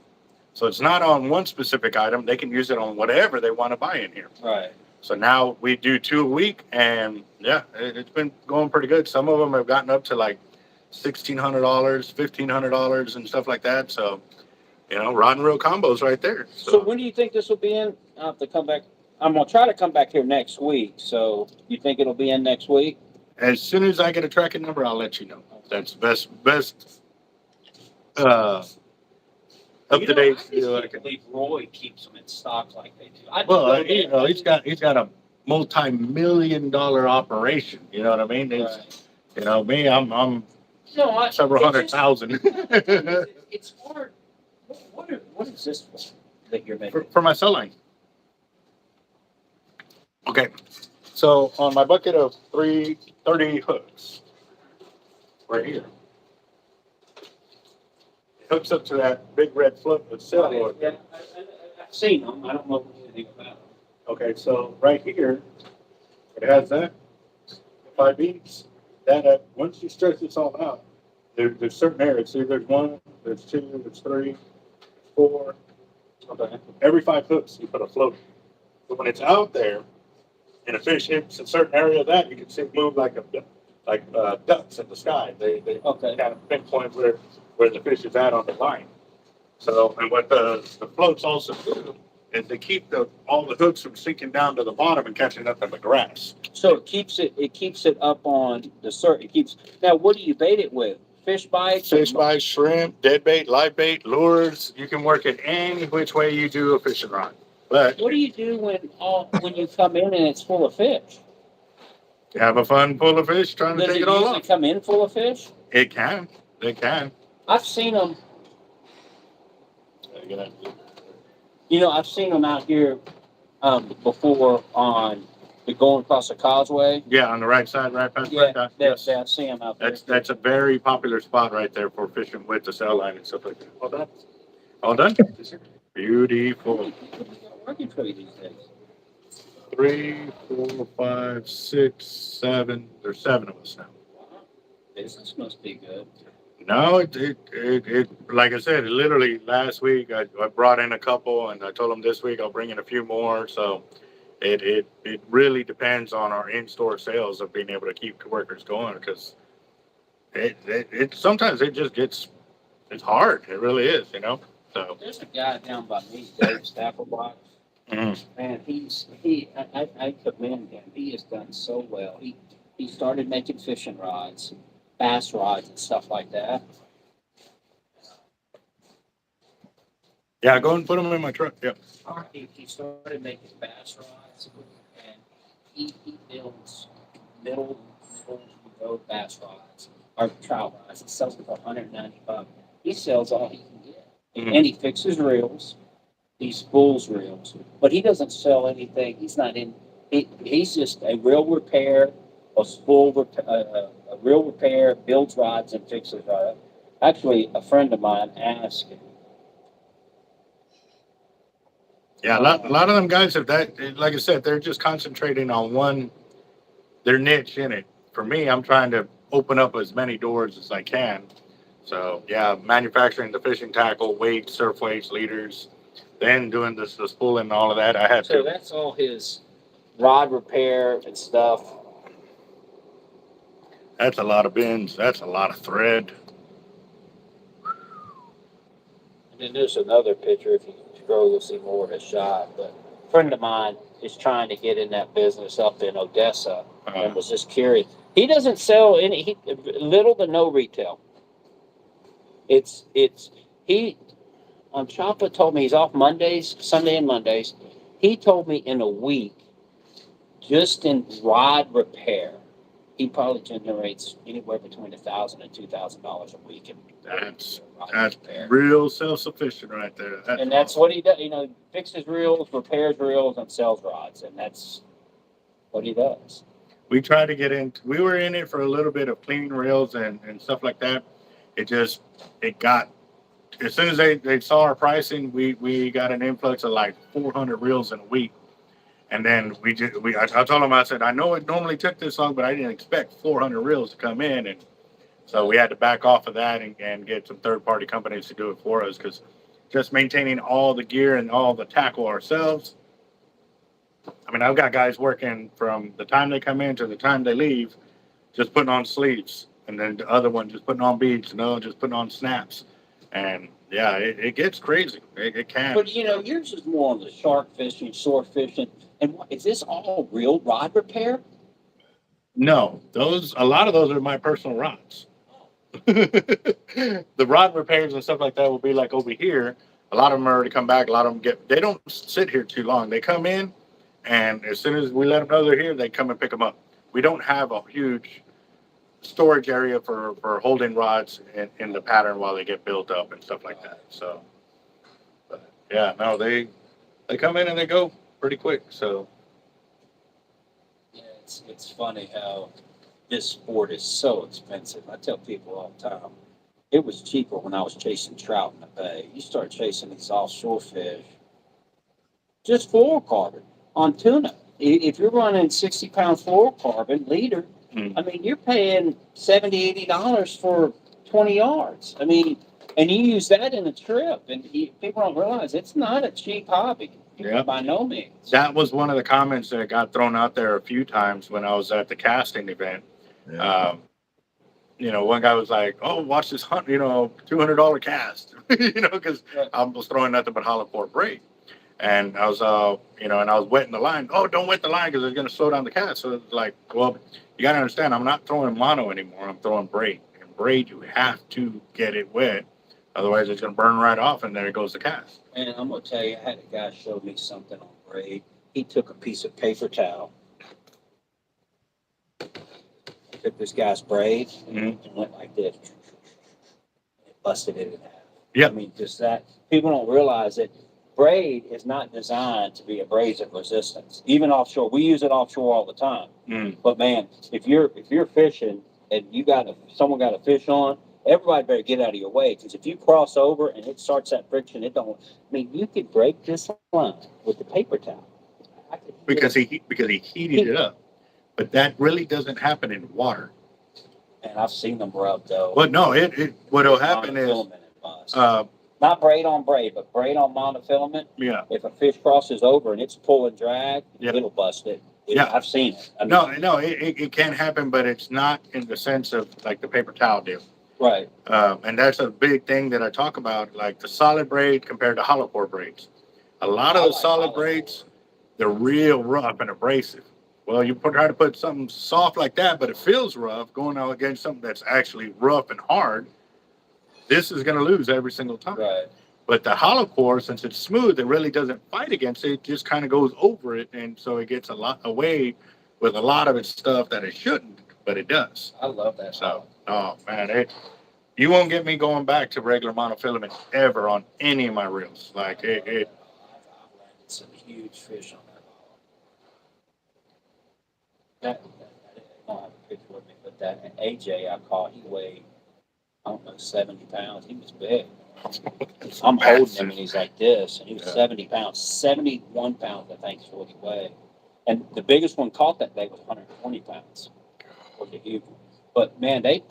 Speaker 1: So it's not on one specific item. They can use it on whatever they want to buy in here.
Speaker 7: right.
Speaker 1: So now we do 2 a week, and yeah, it's been going pretty good. Some of them have gotten up to like $1,600, $1,500, and stuff like that. So, rod and reel combos right there.
Speaker 7: So when do you think this will be in? I'll have to come back. I'm gonna try to come back here next week. So you think it'll be in next week?
Speaker 1: As soon as I get a tracking number, I'll let you know. That's best up to date.
Speaker 7: I just can't believe Roy keeps them in stock like they do. I just
Speaker 1: Well,
Speaker 7: go there.
Speaker 1: he's got a multi-million-dollar operation. You know what I mean? It's,
Speaker 7: Right.
Speaker 1: Me, I'm
Speaker 7: No,
Speaker 1: several
Speaker 7: it's
Speaker 1: hundred
Speaker 7: just-
Speaker 1: thousand
Speaker 7: It's hard. What is this for that you're making?
Speaker 1: for my cell line. Okay, so on my bucket of 330 hooks, right here, it hooks up to that big red float with celluloid.
Speaker 7: Yeah, I've seen them. I don't know anything about them.
Speaker 1: Okay, so right here, it has that 5 beads. That once you stretch this all out, there's certain areas. See, there's 1, there's 2, there's 3, 4. Okay. Every 5 hooks, you put a float. But when it's out there, and a fish hits a certain area of that, you can see it move like ducks in the sky. They
Speaker 7: Okay.
Speaker 1: kind of pinpoint where the fish is at on the line. So, and what the floats also do is they keep all the hooks from sinking down to the bottom and catching up in the grass.
Speaker 7: So it keeps it up on the circuit. Now, what do you bait it with? Fish bites?
Speaker 1: Fish bites, shrimp, dead bait, live bait, lures. You can work it any which way you do a fishing rod. But
Speaker 7: What do you do when you come in and it's full of fish?
Speaker 1: you have a fun full of fish trying to
Speaker 7: Does
Speaker 1: take
Speaker 7: it
Speaker 1: it all
Speaker 7: usually
Speaker 1: off.
Speaker 7: come in full of fish?
Speaker 1: It can.
Speaker 7: I've seen them. I've seen them out here before on the going across the causeway.
Speaker 1: Yeah, on the right side, right past
Speaker 7: Yeah,
Speaker 1: Frank.
Speaker 7: that's I see them out there.
Speaker 1: That's a very popular spot right there for fishing with the cell line and stuff like that. All done? All done? Beautiful.
Speaker 7: Working for you these days.
Speaker 1: 3, 4, 5, 6, 7. There's 7 of us now.
Speaker 7: Wow. Business must be good.
Speaker 1: No, it like I said, literally last week I brought in a couple, and I told them this week I'll bring in a few more. So it really depends on our in-store sales of being able to keep the workers going, because it sometimes it just gets it's hard. It really is, you know. So
Speaker 7: There's a guy down by me, Dave Staffelbach.
Speaker 1: mhm.
Speaker 7: Man, I commend him. He has done so well. He started making fishing rods, bass rods and stuff like that.
Speaker 1: Yeah, go and put them in my truck. Yeah.
Speaker 7: He started making bass rods, and he builds middle road bass rods or trout rods. He sells them for $190. He sells all he can get,
Speaker 1: Mhm.
Speaker 7: and he fixes reels. He spools reels, but he doesn't sell anything. He's not in. He's just a reel repair, a reel repair, builds rods and fixes rods. Actually, a friend of mine asked.
Speaker 1: Yeah, a lot of them guys have that. Like I said, they're just concentrating on their niche in it. For me, I'm trying to open up as many doors as I can. So yeah, manufacturing the fishing tackle, weights, surf weights, leaders, then doing the spooling and all of that. I had
Speaker 7: So
Speaker 1: to.
Speaker 7: that's all his rod repair and stuff.
Speaker 1: That's a lot of bins. That's a lot of thread.
Speaker 7: And then there's another picture. If you scroll, you'll see more of his shot. But a friend of mine is trying to get in that business up in Odessa and was just curious. He doesn't sell any, little to no retail. He, Chapa told me he's off Mondays, Sunday and Mondays. He told me in a week, just in rod repair, he probably generates anywhere between $1,000 and $2,000 a week.
Speaker 1: That's
Speaker 7: rod
Speaker 1: that's
Speaker 7: repair.
Speaker 1: real self-sufficient right there.
Speaker 7: And that's what he does. Fixes reels, repairs reels, and sells rods, and that's what he does.
Speaker 1: We tried to get in. We were in it for a little bit of cleaning reels and stuff like that. It got, as soon as they saw our pricing, we got an influx of like 400 reels in a week. And then I told him, I said, I know it normally took this long, but I didn't expect 400 reels to come in. And so we had to back off of that and get some third-party companies to do it for us, because just maintaining all the gear and all the tackle ourselves. I mean, I've got guys working from the time they come in to the time they leave, just putting on sleeves. And then the other one just putting on beads, just putting on snaps. And yeah, it gets crazy. It can.
Speaker 7: But yours is more on the shark fishing, sword fishing. And is this all real rod repair?
Speaker 1: No, a lot of those are my personal rods. The rod repairs and stuff like that will be like over here. A lot of them already come back. A lot of them they don't sit here too long. They come in, and as soon as we let them know they're here, they come and pick them up. We don't have a huge storage area for holding rods in the pattern while they get built up and stuff like that. So, but yeah, no, they come in and they go pretty quick. So
Speaker 7: Yeah, it's funny how this sport is so expensive. I tell people all the time, it was cheaper when I was chasing trout in the bay. You start chasing these offshore fish, just fluorocarbon on tuna. If you're running 60-pound fluorocarbon leader, I mean, you're paying $70, $80 for 20 yards. I mean, and you use that in a trip, and people don't realize it's not a cheap hobby.
Speaker 1: Yeah.
Speaker 7: By no means.
Speaker 1: that was one of the comments that got thrown out there a few times when I was at the casting event.
Speaker 2: Yeah.
Speaker 1: One guy was like, "Oh, watch this hunt, $200 cast," because I was throwing nothing but hollow core braid. And I was, and I was wetting the line. Oh, don't wet the line because it's going to slow down the cast. So it's like, well, you got to understand, I'm not throwing mono anymore. I'm throwing braid. And braid, you have to get it wet. Otherwise, it's going to burn right off, and there goes the cast.
Speaker 7: And I'm going to tell you, I had a guy show me something on braid. He took a piece of paper towel, took this guy's braid, and went like this. It busted it in half.
Speaker 1: Yeah.
Speaker 7: I mean, just that. People don't realize that braid is not designed to be abrasive resistance. Even offshore, we use it offshore all the time. But man, if you're fishing and someone got a fish on, everybody better get out of your way, because if you cross over and it starts that friction, you could break this line with the paper towel.
Speaker 1: Because he heated it up. But that really doesn't happen in water.
Speaker 7: And I've seen them rub though.
Speaker 1: But no, what'll happen is,
Speaker 7: not braid on braid, but braid on monofilament.
Speaker 1: yeah.
Speaker 7: If a fish crosses over and it's pull and drag, it'll bust it.
Speaker 1: Yeah.
Speaker 7: I've seen it.
Speaker 1: No, it can happen, but it's not in the sense of like the paper towel deal.
Speaker 7: Right.
Speaker 1: And that's a big thing that I talk about, like the solid braid compared to hollow core braids. A lot of
Speaker 7: I
Speaker 1: the
Speaker 7: like
Speaker 1: solid
Speaker 7: hollow
Speaker 1: braids, they're real rough and abrasive. Well, try to put something soft like that, but it feels rough going out against something that's actually rough and hard. This is going to lose every single time.
Speaker 7: Right.
Speaker 1: But the hollow core, since it's smooth, it really doesn't fight against it. It just kind of goes over it. And so it gets a lot away with a lot of its stuff that it shouldn't, but it does.
Speaker 7: I love that.
Speaker 1: So, oh man, you won't get me going back to regular monofilament ever on any of my reels. Like
Speaker 7: I've landed some huge fish on that. I don't have a picture with me, but that AJ I caught, he weighed, I don't know, 70 pounds. He was big. I'm holding him and he's like this, and he was 70 pounds, 71 pounds, I think is what he weighed. And the biggest one caught that day was 120 pounds. Was a huge one. But man, they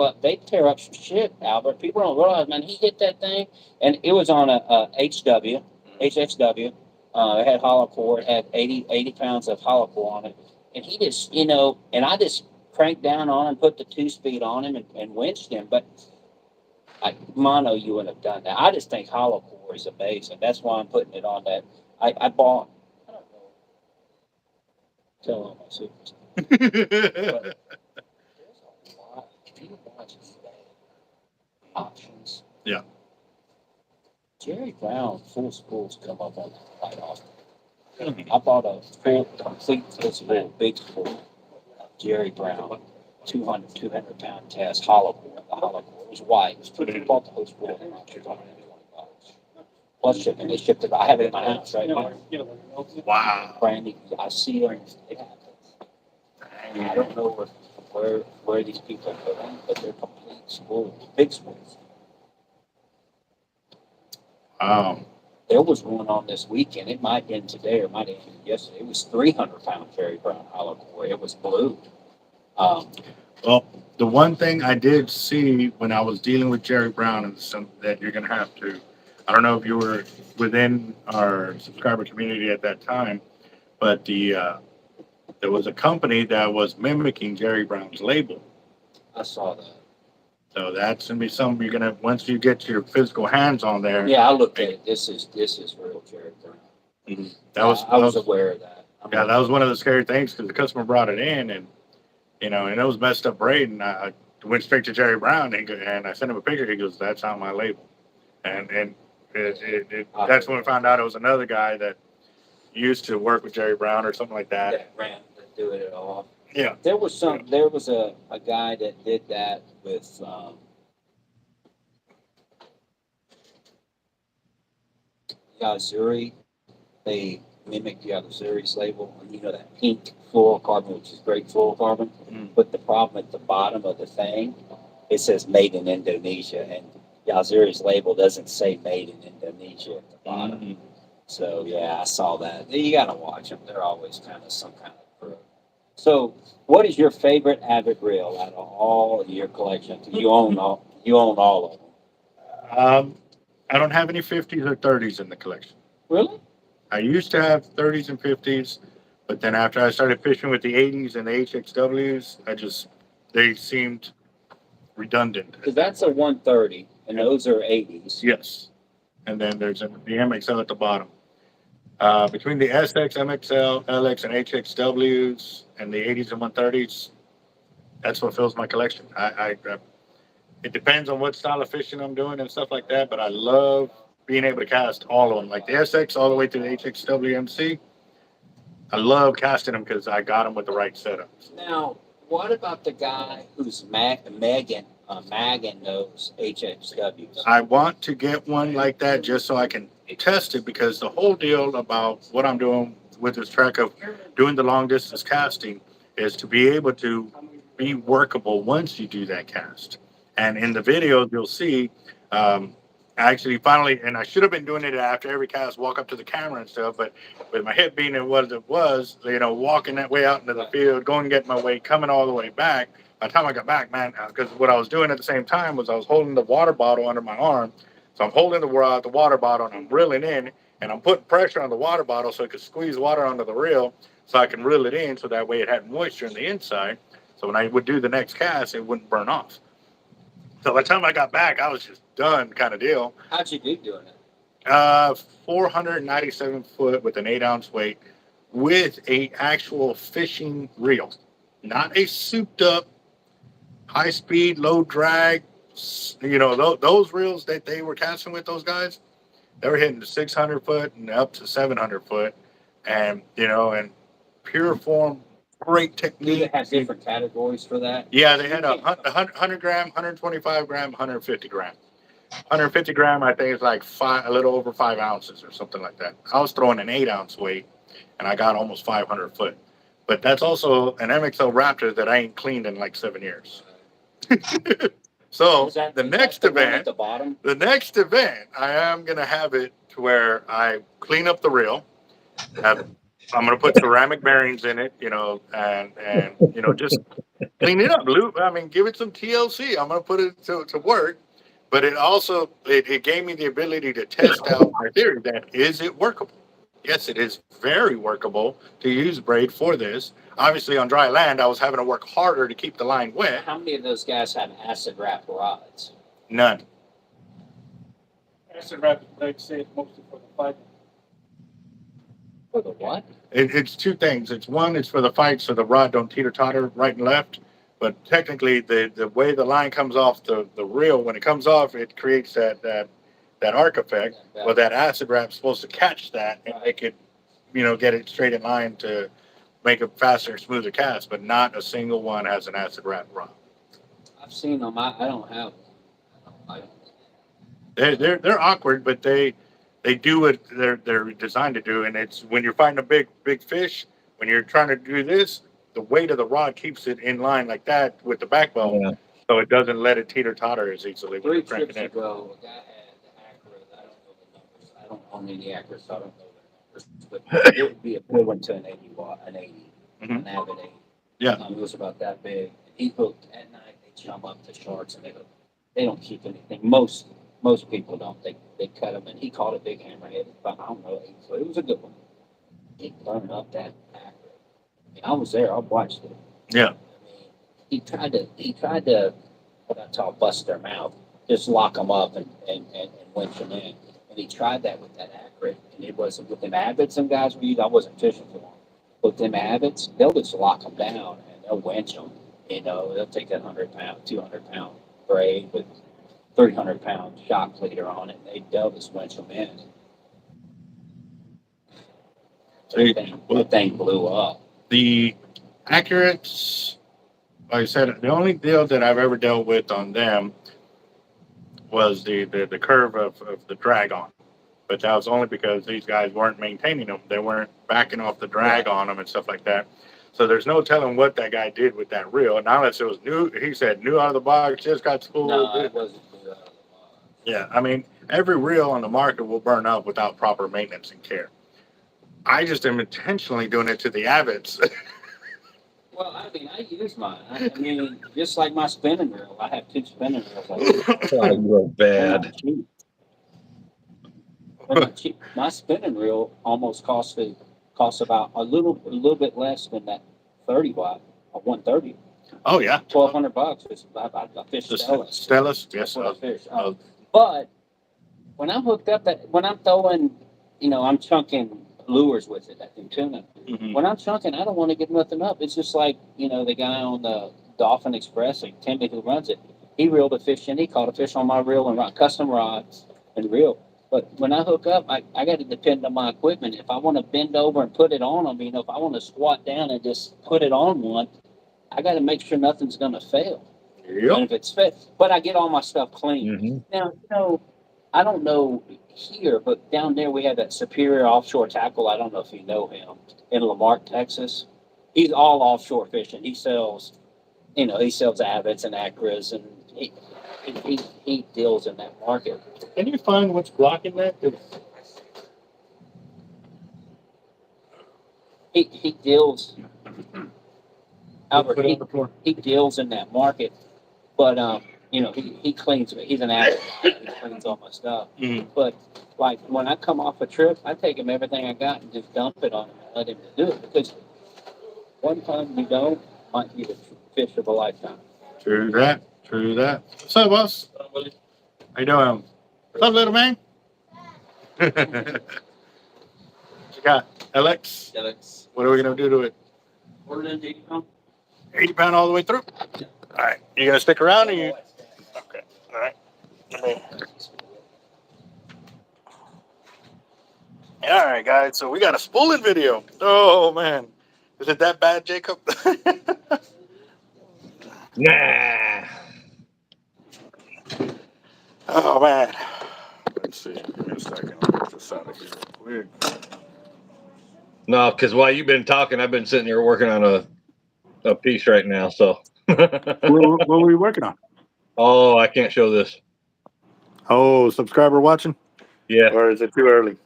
Speaker 7: tear up some shit, Albert. People don't realize, man, he hit that thing, and it was on a HW, HXW. It had hollow core. It had 80 pounds of hollow core on it, and he just, and I just cranked down on him, put the 2-speed on him, and winched him. But mono, you wouldn't have done that. I just think hollow core is amazing. That's why I'm putting it on that. I bought. I don't know. Tell all my secrets. But there's a lot. If you watch eBay options.
Speaker 1: Yeah.
Speaker 7: Jerry Brown full spools come up on that quite often. I bought a full complete full spool, big spool. Jerry Brown, 200 pound test, hollow core. The hollow core was white. It was pretty. Bought the whole spool. $120. Plus shipping. They shipped it. I have it in my house right now.
Speaker 1: wow.
Speaker 7: Brandy, I see them. I don't know where these people are going, but they're complete spools, big spools. There was one on this weekend. It might end today or might end yesterday. It was 300 pound Jerry Brown hollow core. It was blue.
Speaker 1: Well, the one thing I did see when I was dealing with Jerry Brown and something that you're going to have to, I don't know if you were within our subscriber community at that time, but there was a company that was mimicking Jerry Brown's label.
Speaker 7: I saw that.
Speaker 1: So that's going to be something you're going to, once you get your physical hands on there.
Speaker 7: Yeah, I looked at it. This is real Jerry Brown.
Speaker 1: That was,
Speaker 7: I was aware of that.
Speaker 1: Yeah, that was one of the scary things because the customer brought it in and, and it was messed up braid. And I went straight to Jerry Brown and I sent him a picture. He goes, "That's on my label." And that's when we found out it was another guy that used to work with Jerry Brown or something like that.
Speaker 7: That ran to do it at all.
Speaker 1: Yeah.
Speaker 7: There was a guy that did that with Yazuri. They mimicked Yazuri's label, and that pink fluorocarbon, which is great fluorocarbon. But the problem at the bottom of the thing, it says "Made in Indonesia," and Yazuri's label doesn't say "Made in Indonesia" at the bottom. So yeah, I saw that. You gotta watch them. They're always kind of some kind of pro. So, what is your favorite Avid reel out of all of your collection? You own all of them.
Speaker 1: I don't have any 50s or 30s in the collection.
Speaker 7: Really?
Speaker 1: I used to have 30s and 50s, but then after I started fishing with the 80s and the HXWs, they seemed redundant.
Speaker 7: Because that's a 130, and those are 80s.
Speaker 1: Yes. And then there's the MXL at the bottom. Between the SX, MXL, LX, and HXWs and the 80s and 130s, that's what fills my collection. It depends on what style of fishing I'm doing and stuff like that, but I love being able to cast all of them, like the SX all the way to the HXWMC. I love casting them because I got them with the right setups.
Speaker 7: Now, what about the guy who's magging those HXWs?
Speaker 1: I want to get one like that just so I can test it, because the whole deal about what I'm doing with this track of doing the long distance casting is to be able to be workable once you do that cast. And in the videos, you'll see, actually finally, and I should have been doing it after every cast, walk up to the camera and stuff, but with my hip being what it was, walking that way out into the field, going and getting my weight, coming all the way back. By the time I got back, man, because what I was doing at the same time was I was holding the water bottle under my arm. So I'm holding the water bottle and I'm reeling in, and I'm putting pressure on the water bottle so it could squeeze water onto the reel so I can reel it in, so that way it had moisture in the inside. So when I would do the next cast, it wouldn't burn off. So by the time I got back, I was just done, kind of deal.
Speaker 7: How'd you do doing it?
Speaker 1: 497 foot with an 8-ounce weight with a actual fishing reel, not a souped up high speed, low drag. You know, those reels that they were casting with those guys, they were hitting the 600 foot and up to 700 foot. And, you know, and pure form, great
Speaker 7: Do they
Speaker 1: technique.
Speaker 7: have different categories for that?
Speaker 1: Yeah, they had a 100 gram, 125 gram, 150 gram. 150 gram, I think, is like a little over 5 ounces or something like that. I was throwing an 8-ounce weight, and I got almost 500 foot. But that's also an MXL Raptor that I ain't cleaned in like 7 years. So
Speaker 7: Is that-
Speaker 1: the
Speaker 7: is that
Speaker 1: next
Speaker 7: the one at
Speaker 1: event,
Speaker 7: the bottom?
Speaker 1: I am gonna have it to where I clean up the reel. I'm gonna put ceramic bearings in it, you know, and you know, just clean it up, Lou. I mean, give it some TLC. I'm gonna put it to work. But it also it gave me the ability to test out my theory that is it workable? Yes, it is very workable to use braid for this. Obviously, on dry land, I was having to work harder to keep the line wet.
Speaker 7: How many of those guys have acid wrap rods?
Speaker 1: None.
Speaker 3: Acid rapid, like say it's mostly for the fight.
Speaker 7: For the what?
Speaker 1: It's two things. It's one, it's for the fight so the rod don't teeter-totter right and left. But technically, the way the line comes off the reel, when it comes off, it creates that arc effect. Well, that acid wrap's supposed to catch that and make it, you know, get it straight in line to make a faster and smoother cast. But not a single one has an acid wrap rod.
Speaker 7: I've seen them. I don't have them.
Speaker 1: They're awkward, but they do what they're designed to do. And it's when you're fighting a big fish, when you're trying to do this, the weight of the rod keeps it in line like that with the backbone,
Speaker 2: Yeah.
Speaker 1: so it doesn't let it teeter totter as easily when
Speaker 7: 3
Speaker 1: you're cranking
Speaker 7: trips
Speaker 1: it.
Speaker 7: ago, a guy had the Acura. I don't know the numbers. I don't own any Acuras, so I don't know the numbers. But it would be equivalent to an 80 watt, an 80,
Speaker 1: Mhm.
Speaker 7: an Avet 80.
Speaker 1: Yeah.
Speaker 7: It was about that big. He hooked at night. They jump up to sharks and they don't keep anything. Most people don't. They cut them, and he caught a big hammerhead. About, I don't know, 8 foot. It was a good one. He burned up that Acura. I mean, I was there. I watched it.
Speaker 1: Yeah.
Speaker 7: I mean, he tried to what I call bust their mouth, just lock them up and winch them in. And he tried that with that Acura, and it wasn't with them Avets. And guys were using. I wasn't fishing for them. With them Avets, they'll just lock them down and they'll winch them. You know, they'll take that 100-pound, 200-pound braid with 300-pound shock leader on it, and they'll just winch them in. That thing blew up.
Speaker 1: The Accurates, like I said, the only deal that I've ever dealt with on them was the curve of the drag on. But that was only because these guys weren't maintaining them. They weren't backing off the drag on them and stuff like that. So there's no telling what that guy did with that reel. And unless it was new, he said new out of the box, just got spooled.
Speaker 7: No, it wasn't.
Speaker 1: Yeah, I mean, every reel on the market will burn up without proper maintenance and care. I just am intentionally doing it to the Avets.
Speaker 7: Well, I mean, I use mine. I mean, just like my spinning reel, I have 2 spinning reels.
Speaker 2: Oh, you're bad.
Speaker 7: My spinning reel almost costs about a little bit less than that 30 watt, a 130.
Speaker 1: Oh yeah,
Speaker 7: $1,200. It's I fish
Speaker 1: the
Speaker 7: Stellas.
Speaker 1: Stellas,
Speaker 7: That's
Speaker 1: yes.
Speaker 7: what I fish.
Speaker 1: uh,
Speaker 7: But when I'm hooked up, when I'm throwing, you know, I'm chunking lures with it. I think tuna.
Speaker 1: mhm.
Speaker 7: When I'm chunking, I don't want to get nothing up. It's just like, you know, the guy on the Dolphin Express, like Timmy who runs it. He reeled a fish in. He caught a fish on my reel and custom rods and reel. But when I hook up, I got to depend on my equipment. If I want to bend over and put it on them, you know, if I want to squat down and just put it on one, I got to make sure nothing's going to fail.
Speaker 1: Yep.
Speaker 7: And if it's fit, but I get all my stuff clean.
Speaker 2: Mhm.
Speaker 7: Now, you know, I don't know here, but down there we have that Superior Offshore Tackle. I don't know if you know him in Lamar, Texas. He's all offshore fishing. He sells, you know, he sells Avets and Acras, and he deals in that market.
Speaker 1: Can you find what's blocking that?
Speaker 7: He deals. Albert,
Speaker 1: Put it on the floor.
Speaker 7: he deals in that market, but you know, he cleans it. He's an addict. He cleans all my stuff.
Speaker 1: Mhm.
Speaker 7: But like when I come off a trip, I take him everything I got and just dump it on him and let him do it, because one time you don't might be the fish of a lifetime.
Speaker 1: True that. True that. What's up, boss? How you doing? What's up, little man? What you got? Alex?
Speaker 7: Alex.
Speaker 1: What are we going to do to it?
Speaker 7: Order in 80 pound?
Speaker 1: 80 pound all the way through? All right. You going to stick around or you? Okay. All right. All right, guys. So we got a spooling video. Oh, man. Is it that bad, Jacob?
Speaker 2: Nah.
Speaker 1: Oh, man. Let's see. Give me a second. Get this out of here real quick.
Speaker 2: No, because while you've been talking, I've been sitting here working on a piece right now. So.
Speaker 1: What were we working on?
Speaker 2: Oh, I can't show this.
Speaker 1: Oh, subscriber watching?
Speaker 2: Yeah.
Speaker 1: Or is it too early?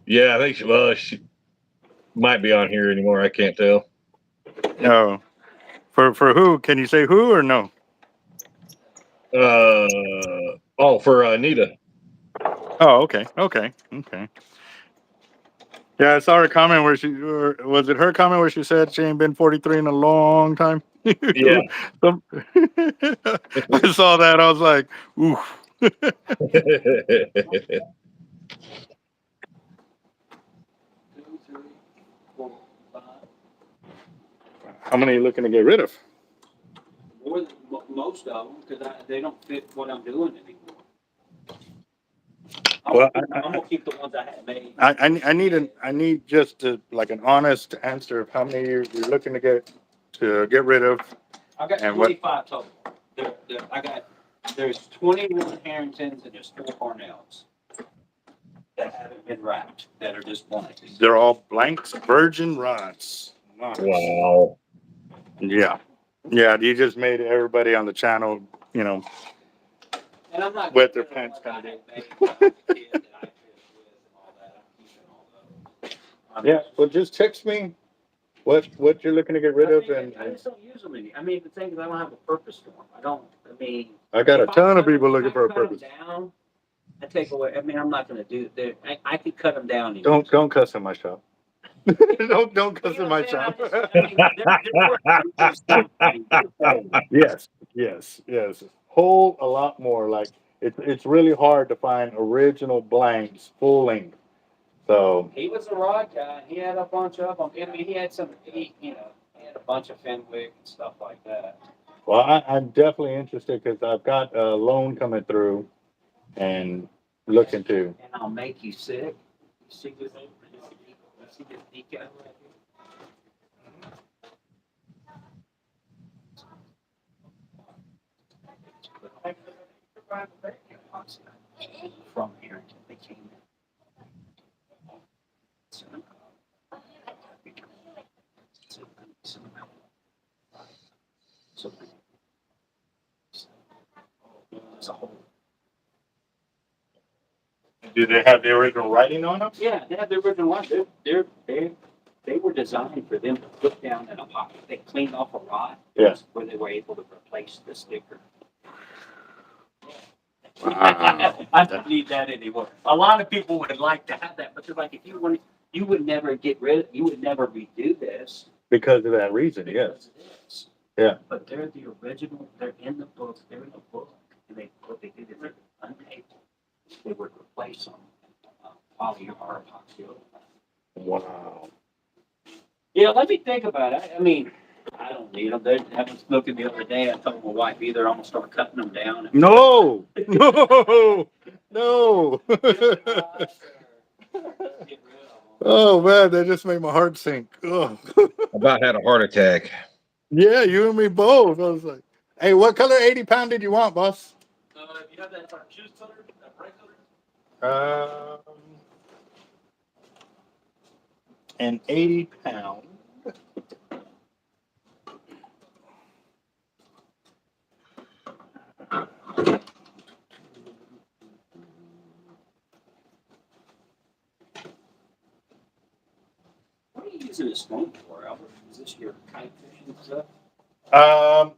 Speaker 2: Yeah, I think she might be on here anymore. I can't tell.
Speaker 1: No. For who? Can you say who or no?
Speaker 2: For Anita.
Speaker 1: Oh, okay. Okay. Okay. Yeah, I saw her comment where or was it her comment where she said she ain't been 43 in a long time?
Speaker 2: Yeah.
Speaker 1: I saw that. I was like, oof.
Speaker 7: 2, 3, 4, 5.
Speaker 1: How many are you looking to get rid of?
Speaker 7: More than most of them, because they don't fit what I'm doing anymore.
Speaker 1: Well,
Speaker 7: I'm gonna keep the ones I had made.
Speaker 1: I need just like an honest answer of how many you're looking to get rid of.
Speaker 7: I got
Speaker 1: And what-
Speaker 7: 25 total. There's 21 Harringtons and there's 4 Cornells that haven't been wrapped, that are just blanks.
Speaker 1: They're all blanks, virgin rods. Nice.
Speaker 2: Wow.
Speaker 1: Yeah. Yeah, you just made everybody on the channel,
Speaker 7: And I'm not
Speaker 1: Wet their
Speaker 7: giving
Speaker 1: pants
Speaker 7: the ones
Speaker 1: kinda
Speaker 7: I had made, the kid that I fished with and all that. I'm keeping all those.
Speaker 1: Yeah, well, just text me what you're looking to get rid of, and
Speaker 7: I just don't use them any. I mean, the thing is, I don't have a purpose for them.
Speaker 1: I got a
Speaker 7: if I
Speaker 1: ton of
Speaker 7: cut-
Speaker 1: people
Speaker 7: if
Speaker 1: looking
Speaker 7: I
Speaker 1: for a
Speaker 7: cut 'em
Speaker 1: purpose.
Speaker 7: down, I take away. I mean, I'm not going to do that. I could cut them down. Even.
Speaker 1: Don't cuss in my shop. don't cuss in my shop. Yes. Whole a lot more. Like it's really hard to find original blanks spooling. So
Speaker 7: He was a rod guy. He had a bunch of them. I mean, he had he had a bunch of Fenwick and stuff like that.
Speaker 1: well, I'm definitely interested because I've got a loan coming through and looking to.
Speaker 7: And I'll make you sick. You see this? You see this decal right here? From here, they came in. So it's a whole.
Speaker 1: Do they have the original writing on them?
Speaker 7: Yeah, they have the original one. They were designed for them to put down in a pocket. They cleaned off a rod.
Speaker 1: Yeah.
Speaker 7: Where they were able to replace the sticker.
Speaker 1: Wow.
Speaker 7: I don't need that anymore. A lot of people would like to have that, but they're like, if you want, you would never you would never redo this.
Speaker 1: Because of that reason, yes.
Speaker 7: Because it is.
Speaker 1: Yeah.
Speaker 7: But they're the original, they're in the book, and what they did is they untaped. They would replace them, poly or epoxy.
Speaker 1: Wow.
Speaker 7: Yeah, let me think about it. I mean, I don't need them. I was looking the other day. I told my wife either I'm gonna start cutting them down.
Speaker 1: No. No. Oh man, that just made my heart sink. Oh.
Speaker 2: About had a heart attack.
Speaker 1: Yeah, you and me both. I was like, hey, what color 80 pound did you want, boss?
Speaker 3: You have that choose color, that bright color?
Speaker 1: An 80 pound.
Speaker 7: What are you using this phone for, Albert? Is this your kite fishing stuff?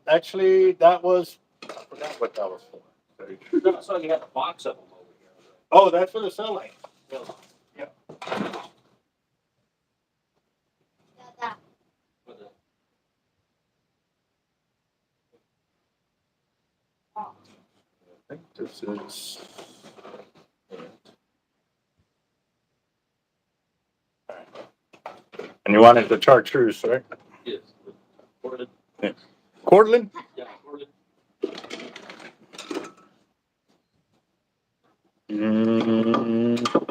Speaker 1: Actually, that was, I forgot what that was for.
Speaker 7: No, I saw you had a box of them over here.
Speaker 1: Oh, that's for the cell line. Yep.
Speaker 7: For the-
Speaker 1: think this is. And you wanted the chartreuse, right?
Speaker 3: Yes. Portland.
Speaker 1: Cortland?
Speaker 3: Yeah, Portland.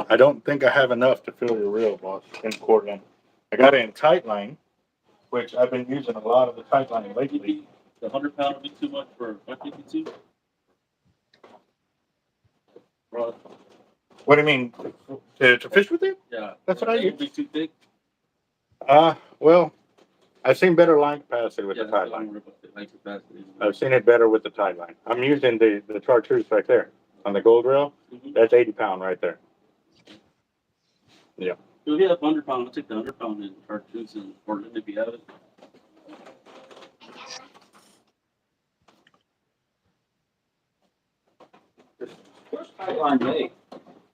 Speaker 1: I don't think I have enough to fill your reel, boss, in Cortland. I got it in tight line, which I've been using a lot of the tight line lately.
Speaker 3: The 100-pound would be too much for 552. Right.
Speaker 1: What do you mean? To fish with it?
Speaker 3: Yeah.
Speaker 1: That's what I
Speaker 3: It
Speaker 1: use.
Speaker 3: would be too thick.
Speaker 1: Well, I've seen better line capacity with
Speaker 3: Yeah,
Speaker 1: the
Speaker 3: that's
Speaker 1: tight
Speaker 3: what I'm
Speaker 1: line.
Speaker 3: worried about, the length capacity.
Speaker 1: I've seen it better with the tight line. I'm using the chartreuse right there on the gold rail.
Speaker 3: Mhm.
Speaker 1: That's 80-pound right there.
Speaker 3: So if you have 100-pound, I'll take the 100-pound and chartreuse and Portland if you have it. Where's Pipeline Bay?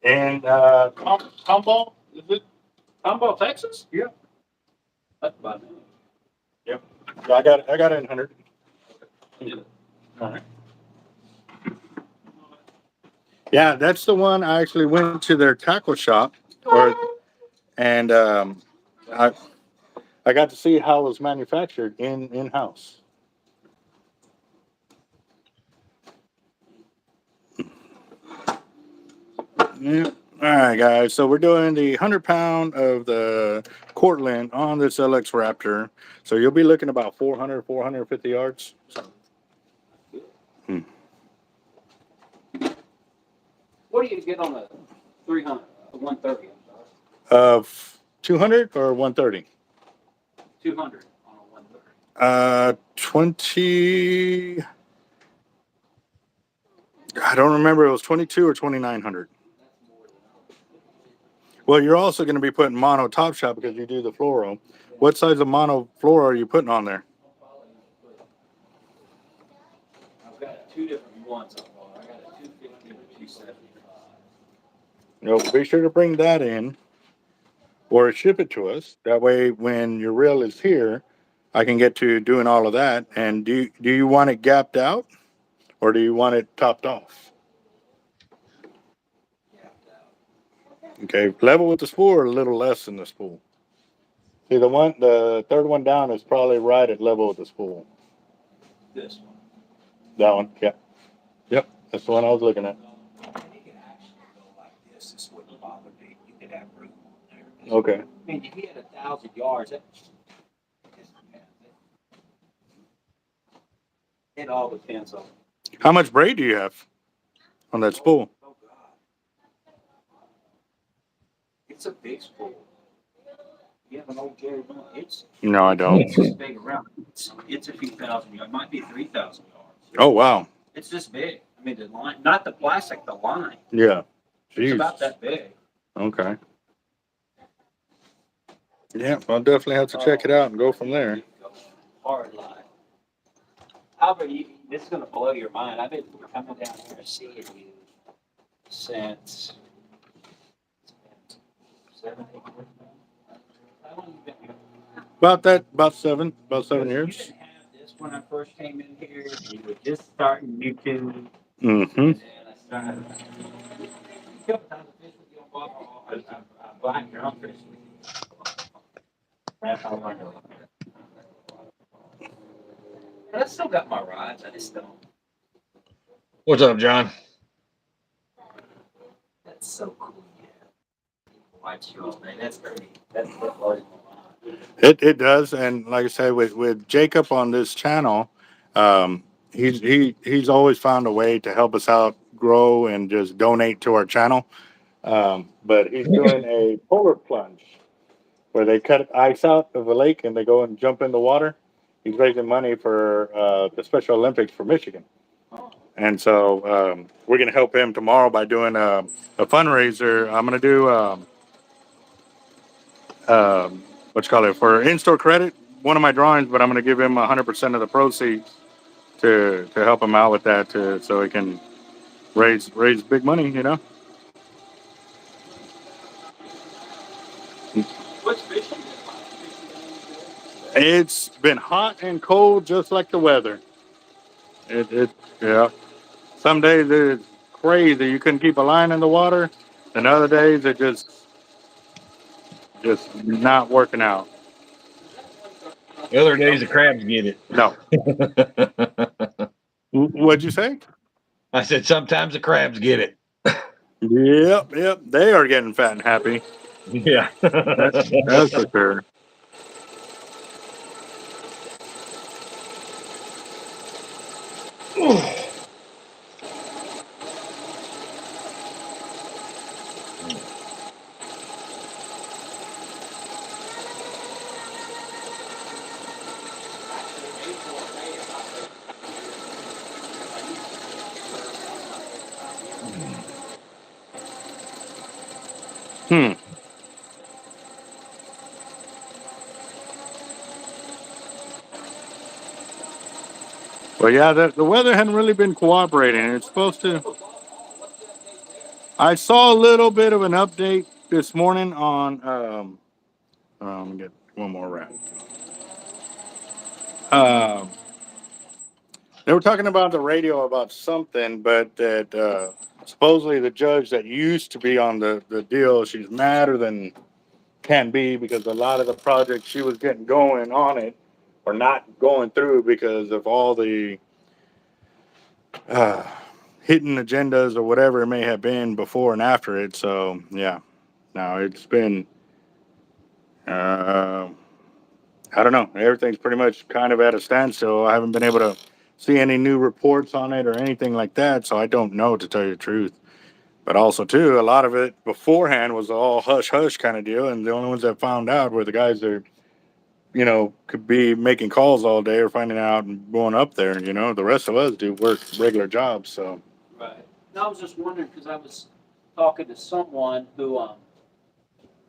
Speaker 1: And Tomball, is it?
Speaker 3: Tomball, Texas?
Speaker 1: Yeah.
Speaker 3: That's about it.
Speaker 1: Yeah, I got it in 100.
Speaker 3: Yeah.
Speaker 1: All right. Yeah, that's the one. I actually went to their tackle shop, and I got to see how it was manufactured in house. Yeah. All right, guys. So we're doing the 100-pound of the Cortland on this LX Raptor. So you'll be looking about 400, 450 yards.
Speaker 7: What do you get on a 300, a 130?
Speaker 1: Of 200 or 130?
Speaker 7: 200 on a 130.
Speaker 1: 20. I don't remember. It was 22 or 2,900. Well, you're also going to be putting mono top shot because you do the fluoro. What size of mono fluoro are you putting on there?
Speaker 7: I've got two different ones. I got a 250 and a 275.
Speaker 1: Be sure to bring that in or ship it to us. That way, when your reel is here, I can get to doing all of that. And do you want it gapped out or do you want it topped off? Okay, level with the spool or a little less than the spool? See, the third one down is probably right at level with the spool.
Speaker 7: This one.
Speaker 1: That one, yeah. Yep, that's the one I was looking at.
Speaker 8: And you can actually go like this. This wouldn't bother me. You could have room on there.
Speaker 1: Okay.
Speaker 7: I mean, if you had 1,000 yards, it all depends on.
Speaker 1: How much braid do you have on that spool?
Speaker 8: Oh, God. It's a big spool. You have an old Jerry Bond.
Speaker 1: No, I don't.
Speaker 8: It's this big around. It's a few thousand yards. It might be 3,000 yards.
Speaker 1: Oh, wow.
Speaker 8: It's this big. I mean, the line, not the plastic, the line.
Speaker 1: Yeah.
Speaker 8: It's
Speaker 1: Jeez.
Speaker 8: about that big.
Speaker 1: Okay. Yeah, I'll definitely have to check it out and go from there.
Speaker 7: Hard line. Albert, this is gonna blow your mind. I've been coming down here and seeing you since 7, 8 years now. How long you been here?
Speaker 1: About 7
Speaker 7: You
Speaker 1: years.
Speaker 7: didn't have this when I first came in here. You were just starting YouTube.
Speaker 1: Mm-hmm.
Speaker 7: And I started. A couple times I fished with you on Bob. I bought your own fish with you. That's how I know. But I still got my rods. I just don't.
Speaker 2: What's up, John?
Speaker 7: That's so cool. Yeah. People watch you all day. That's great. That blows my mind.
Speaker 1: It does, and like I said, with Jacob on this channel, he's always found a way to help us out grow and just donate to our channel. But he's doing a polar plunge where they cut ice out of a lake and they go and jump in the water. He's raising money for the Special Olympics for Michigan. And so we're going to help him tomorrow by doing a fundraiser. I'm going to do, what you call it, for in-store credit, one of my drawings, but I'm going to give him 100% of the proceeds to help him out with that, so he can raise big money, you know.
Speaker 3: What's fishing?
Speaker 1: It's been hot and cold, just like the weather. Yeah. Some days it's crazy. You couldn't keep a line in the water, and other days it just not working out.
Speaker 2: The other days the crabs get it.
Speaker 1: No. What'd you say?
Speaker 2: I said sometimes the crabs get it.
Speaker 1: Yep. They are getting fat and happy.
Speaker 2: Yeah.
Speaker 1: That's for sure. Hmm. Well, yeah, the weather hadn't really been cooperating. It's supposed to. I saw a little bit of an update this morning on. Let me get one more wrap. Um, they were talking about the radio about something, but that supposedly the judge that used to be on the deal, she's madder than can be because a lot of the projects she was getting going on it are not going through because of all the uh, hidden agendas or whatever it may have been before and after it. So yeah, now it's been uh, I don't know. Everything's pretty much kind of at a standstill. I haven't been able to see any new reports on it or anything like that, so I don't know to tell you the truth. But also too, a lot of it beforehand was all hush hush kind of deal, and the only ones that found out were the guys that could be making calls all day or finding out and going up there. The rest of us do work regular jobs. So
Speaker 7: Right. And I was just wondering, because I was talking to someone who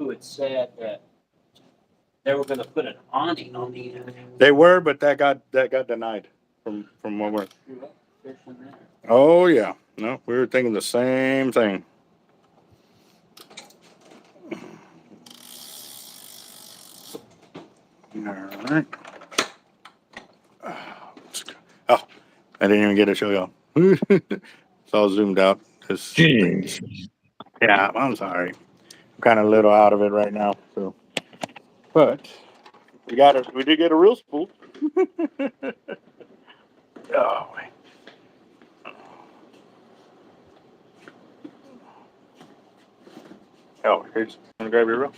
Speaker 7: had said that they were gonna put an awning on the end.
Speaker 1: they were, but that got denied from what we're.
Speaker 7: Fish in there.
Speaker 1: Oh yeah, no, we were thinking the same thing. All right. Oh, I didn't even get to show y'all. It's all zoomed out.
Speaker 2: Jeez.
Speaker 1: Yeah, I'm sorry. I'm kind of a little out of it right now. So, but we did get a real spool. Oh, wait. Oh, here's gonna grab your reel.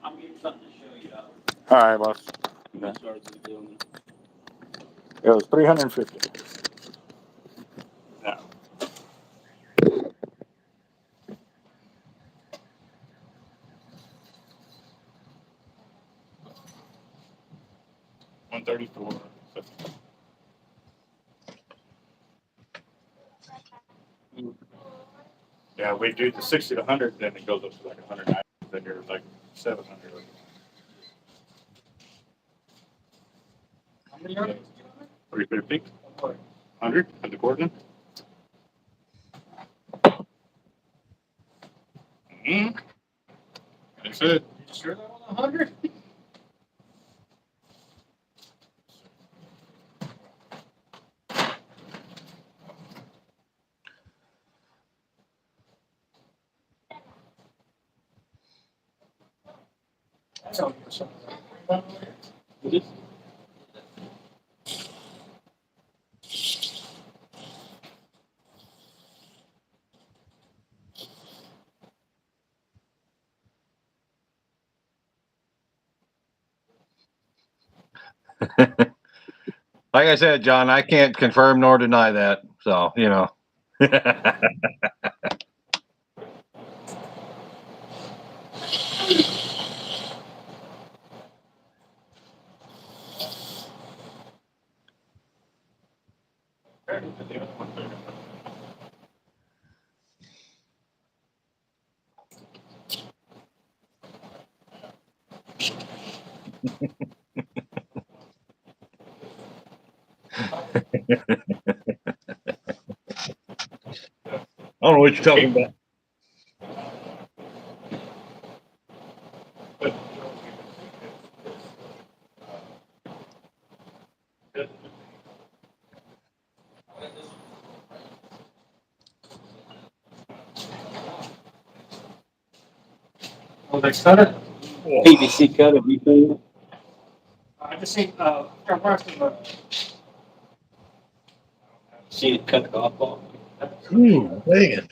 Speaker 7: I'm getting something to show you.
Speaker 1: All right, boss.
Speaker 7: I started doing it.
Speaker 1: It was 350. Yeah. 134. Yeah, we do the 60 to 100, then it goes up to like 190. Then you're like 700.
Speaker 3: How many are there?
Speaker 1: 350. 100 at the coordinate. Mm-hmm. That's it.
Speaker 3: You sure that was 100? That's all you're saying.
Speaker 2: Like I said, John, I can't confirm nor deny that. So, I don't know what you're talking about.
Speaker 3: Well, they started.
Speaker 7: PVC cutter, you think?
Speaker 3: I just seen, I'm watching,
Speaker 7: See it cut the golf ball?
Speaker 2: Ooh, man.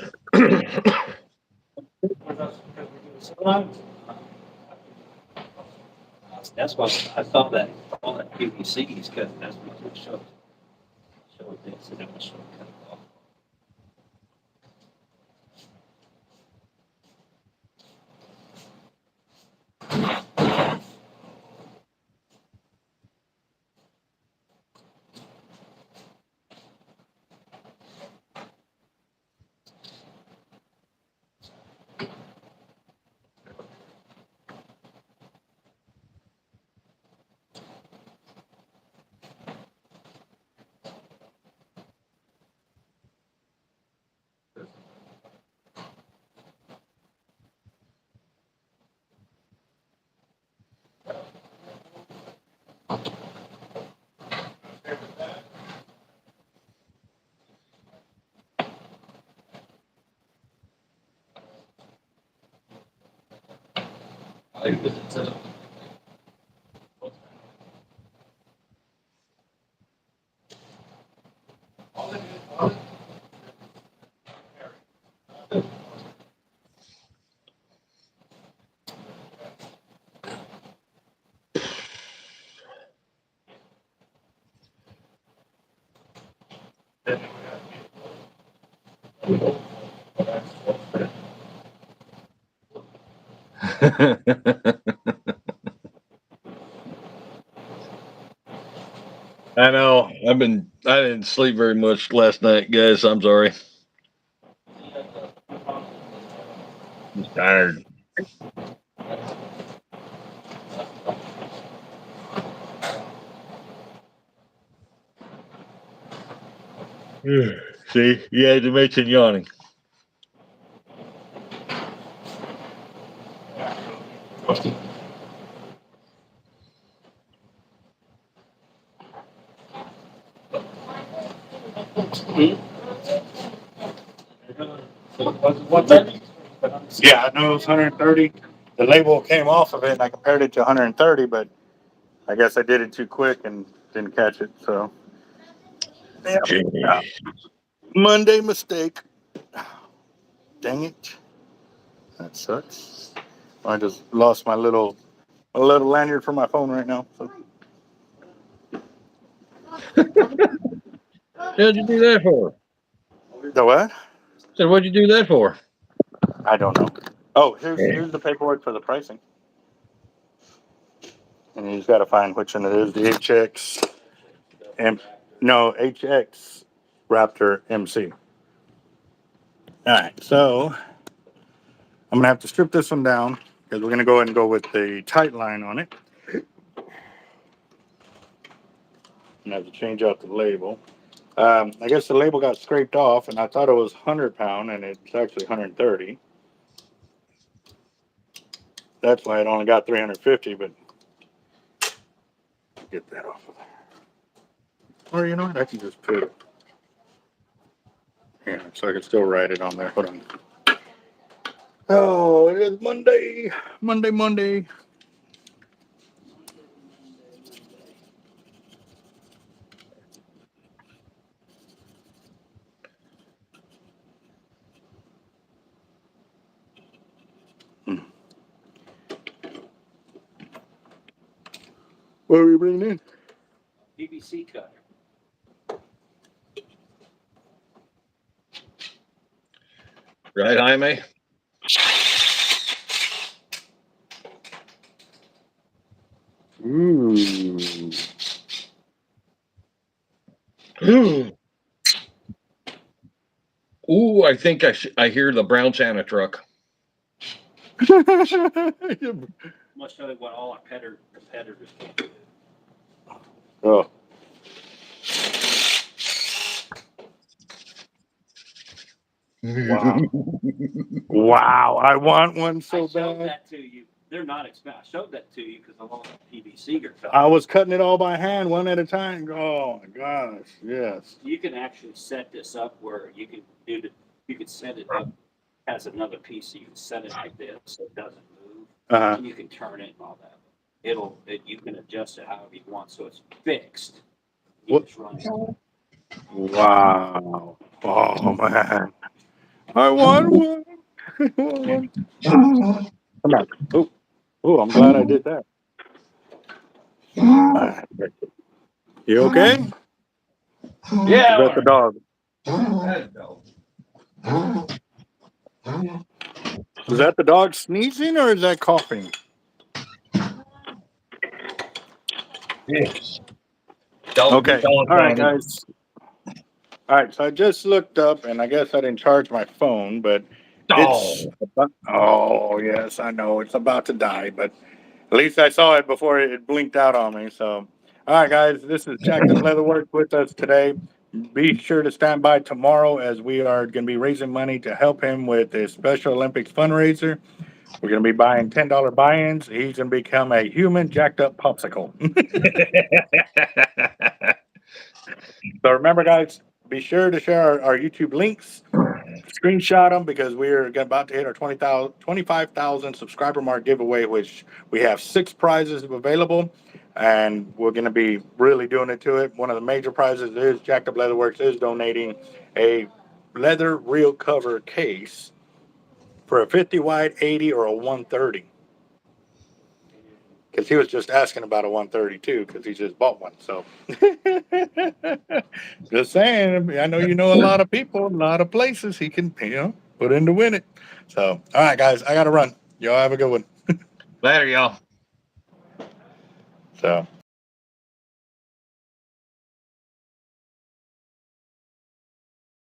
Speaker 7: That's why I thought that all that PVC is cutting. That's what it showed. Showed this and it was showing cut the golf ball.
Speaker 2: I know. I didn't sleep very much last night, guys. I'm sorry. I'm tired. See, you had to mention yawning.
Speaker 1: Yeah, I know it was 130. The label came off of it and I compared it to 130, but I guess I did it too quick and didn't catch it. So, yeah. Monday mistake. Dang it. That sucks. I just lost my little lanyard for my phone right now. So.
Speaker 2: What'd you do that for?
Speaker 1: The what?
Speaker 2: Said, what'd you do that for?
Speaker 1: I don't know. Oh, here's the paperwork for the pricing. And you just got to find which one it is. The HX M, no, HX Raptor MC. All right, so I'm gonna have to strip this one down because we're gonna go ahead and go with the tight line on it. And have to change out the label. I guess the label got scraped off, and I thought it was 100 pound, and it's actually 130. That's why it only got 350. But get that off of there. Or you know what? I can just put it. Yeah, so I can still write it on there. Hold on. Oh, it is Monday. Monday. What are we bringing in?
Speaker 7: PVC cutter.
Speaker 2: Right, Jaime?
Speaker 1: Ooh.
Speaker 2: Ooh, I think I hear the brown Santa truck.
Speaker 7: I'm gonna show you what all our competitors can do.
Speaker 1: Oh. Wow. Wow. I want one so
Speaker 7: I showed
Speaker 1: bad.
Speaker 7: that to you. They're not expensive. I showed that to you because of all the PVC are
Speaker 1: I was cutting it all by hand, one at a time. Oh my gosh. Yes.
Speaker 7: You can actually set this up where you can you can set it up as another piece. So you can set it like this so it doesn't move.
Speaker 1: Uh-huh.
Speaker 7: You can turn it and all that. You can adjust it however you want, so it's fixed. You
Speaker 1: What?
Speaker 7: just run it.
Speaker 1: Wow. Oh man. I want one. I want one. Come on. Oh, oh, I'm glad I did that. You okay?
Speaker 2: Yeah.
Speaker 1: Is that the dog? Is that the dog sneezing or is that coughing?
Speaker 2: Yes. Don't
Speaker 1: Okay. All right, guys. All right. So I just looked up, and I guess I didn't charge my phone, but it's about, oh yes, I know it's about to die, but at least I saw it before it blinked out on me. So, all right, guys, this is Jack'd Up Leatherworks with us today. Be sure to stand by tomorrow as we are going to be raising money to help him with his Special Olympics fundraiser. We're going to be buying $10 buy-ins. He's going to become a human jacked up popsicle. So remember, guys, be sure to share our YouTube links. Screenshot them because we're about to hit our 25,000 subscriber mark giveaway, which we have 6 prizes available, and we're going to be really doing it to it. One of the major prizes is Jack'd Up Leatherworks is donating a leather reel cover case for a 50 wide, 80, or a 130. Because he was just asking about a 132 because he just bought one. So just saying, I know you know a lot of people, a lot of places he can, put in to win it. So, all right, guys, I got to run. Y'all have a good one.
Speaker 2: Later, y'all.
Speaker 1: So.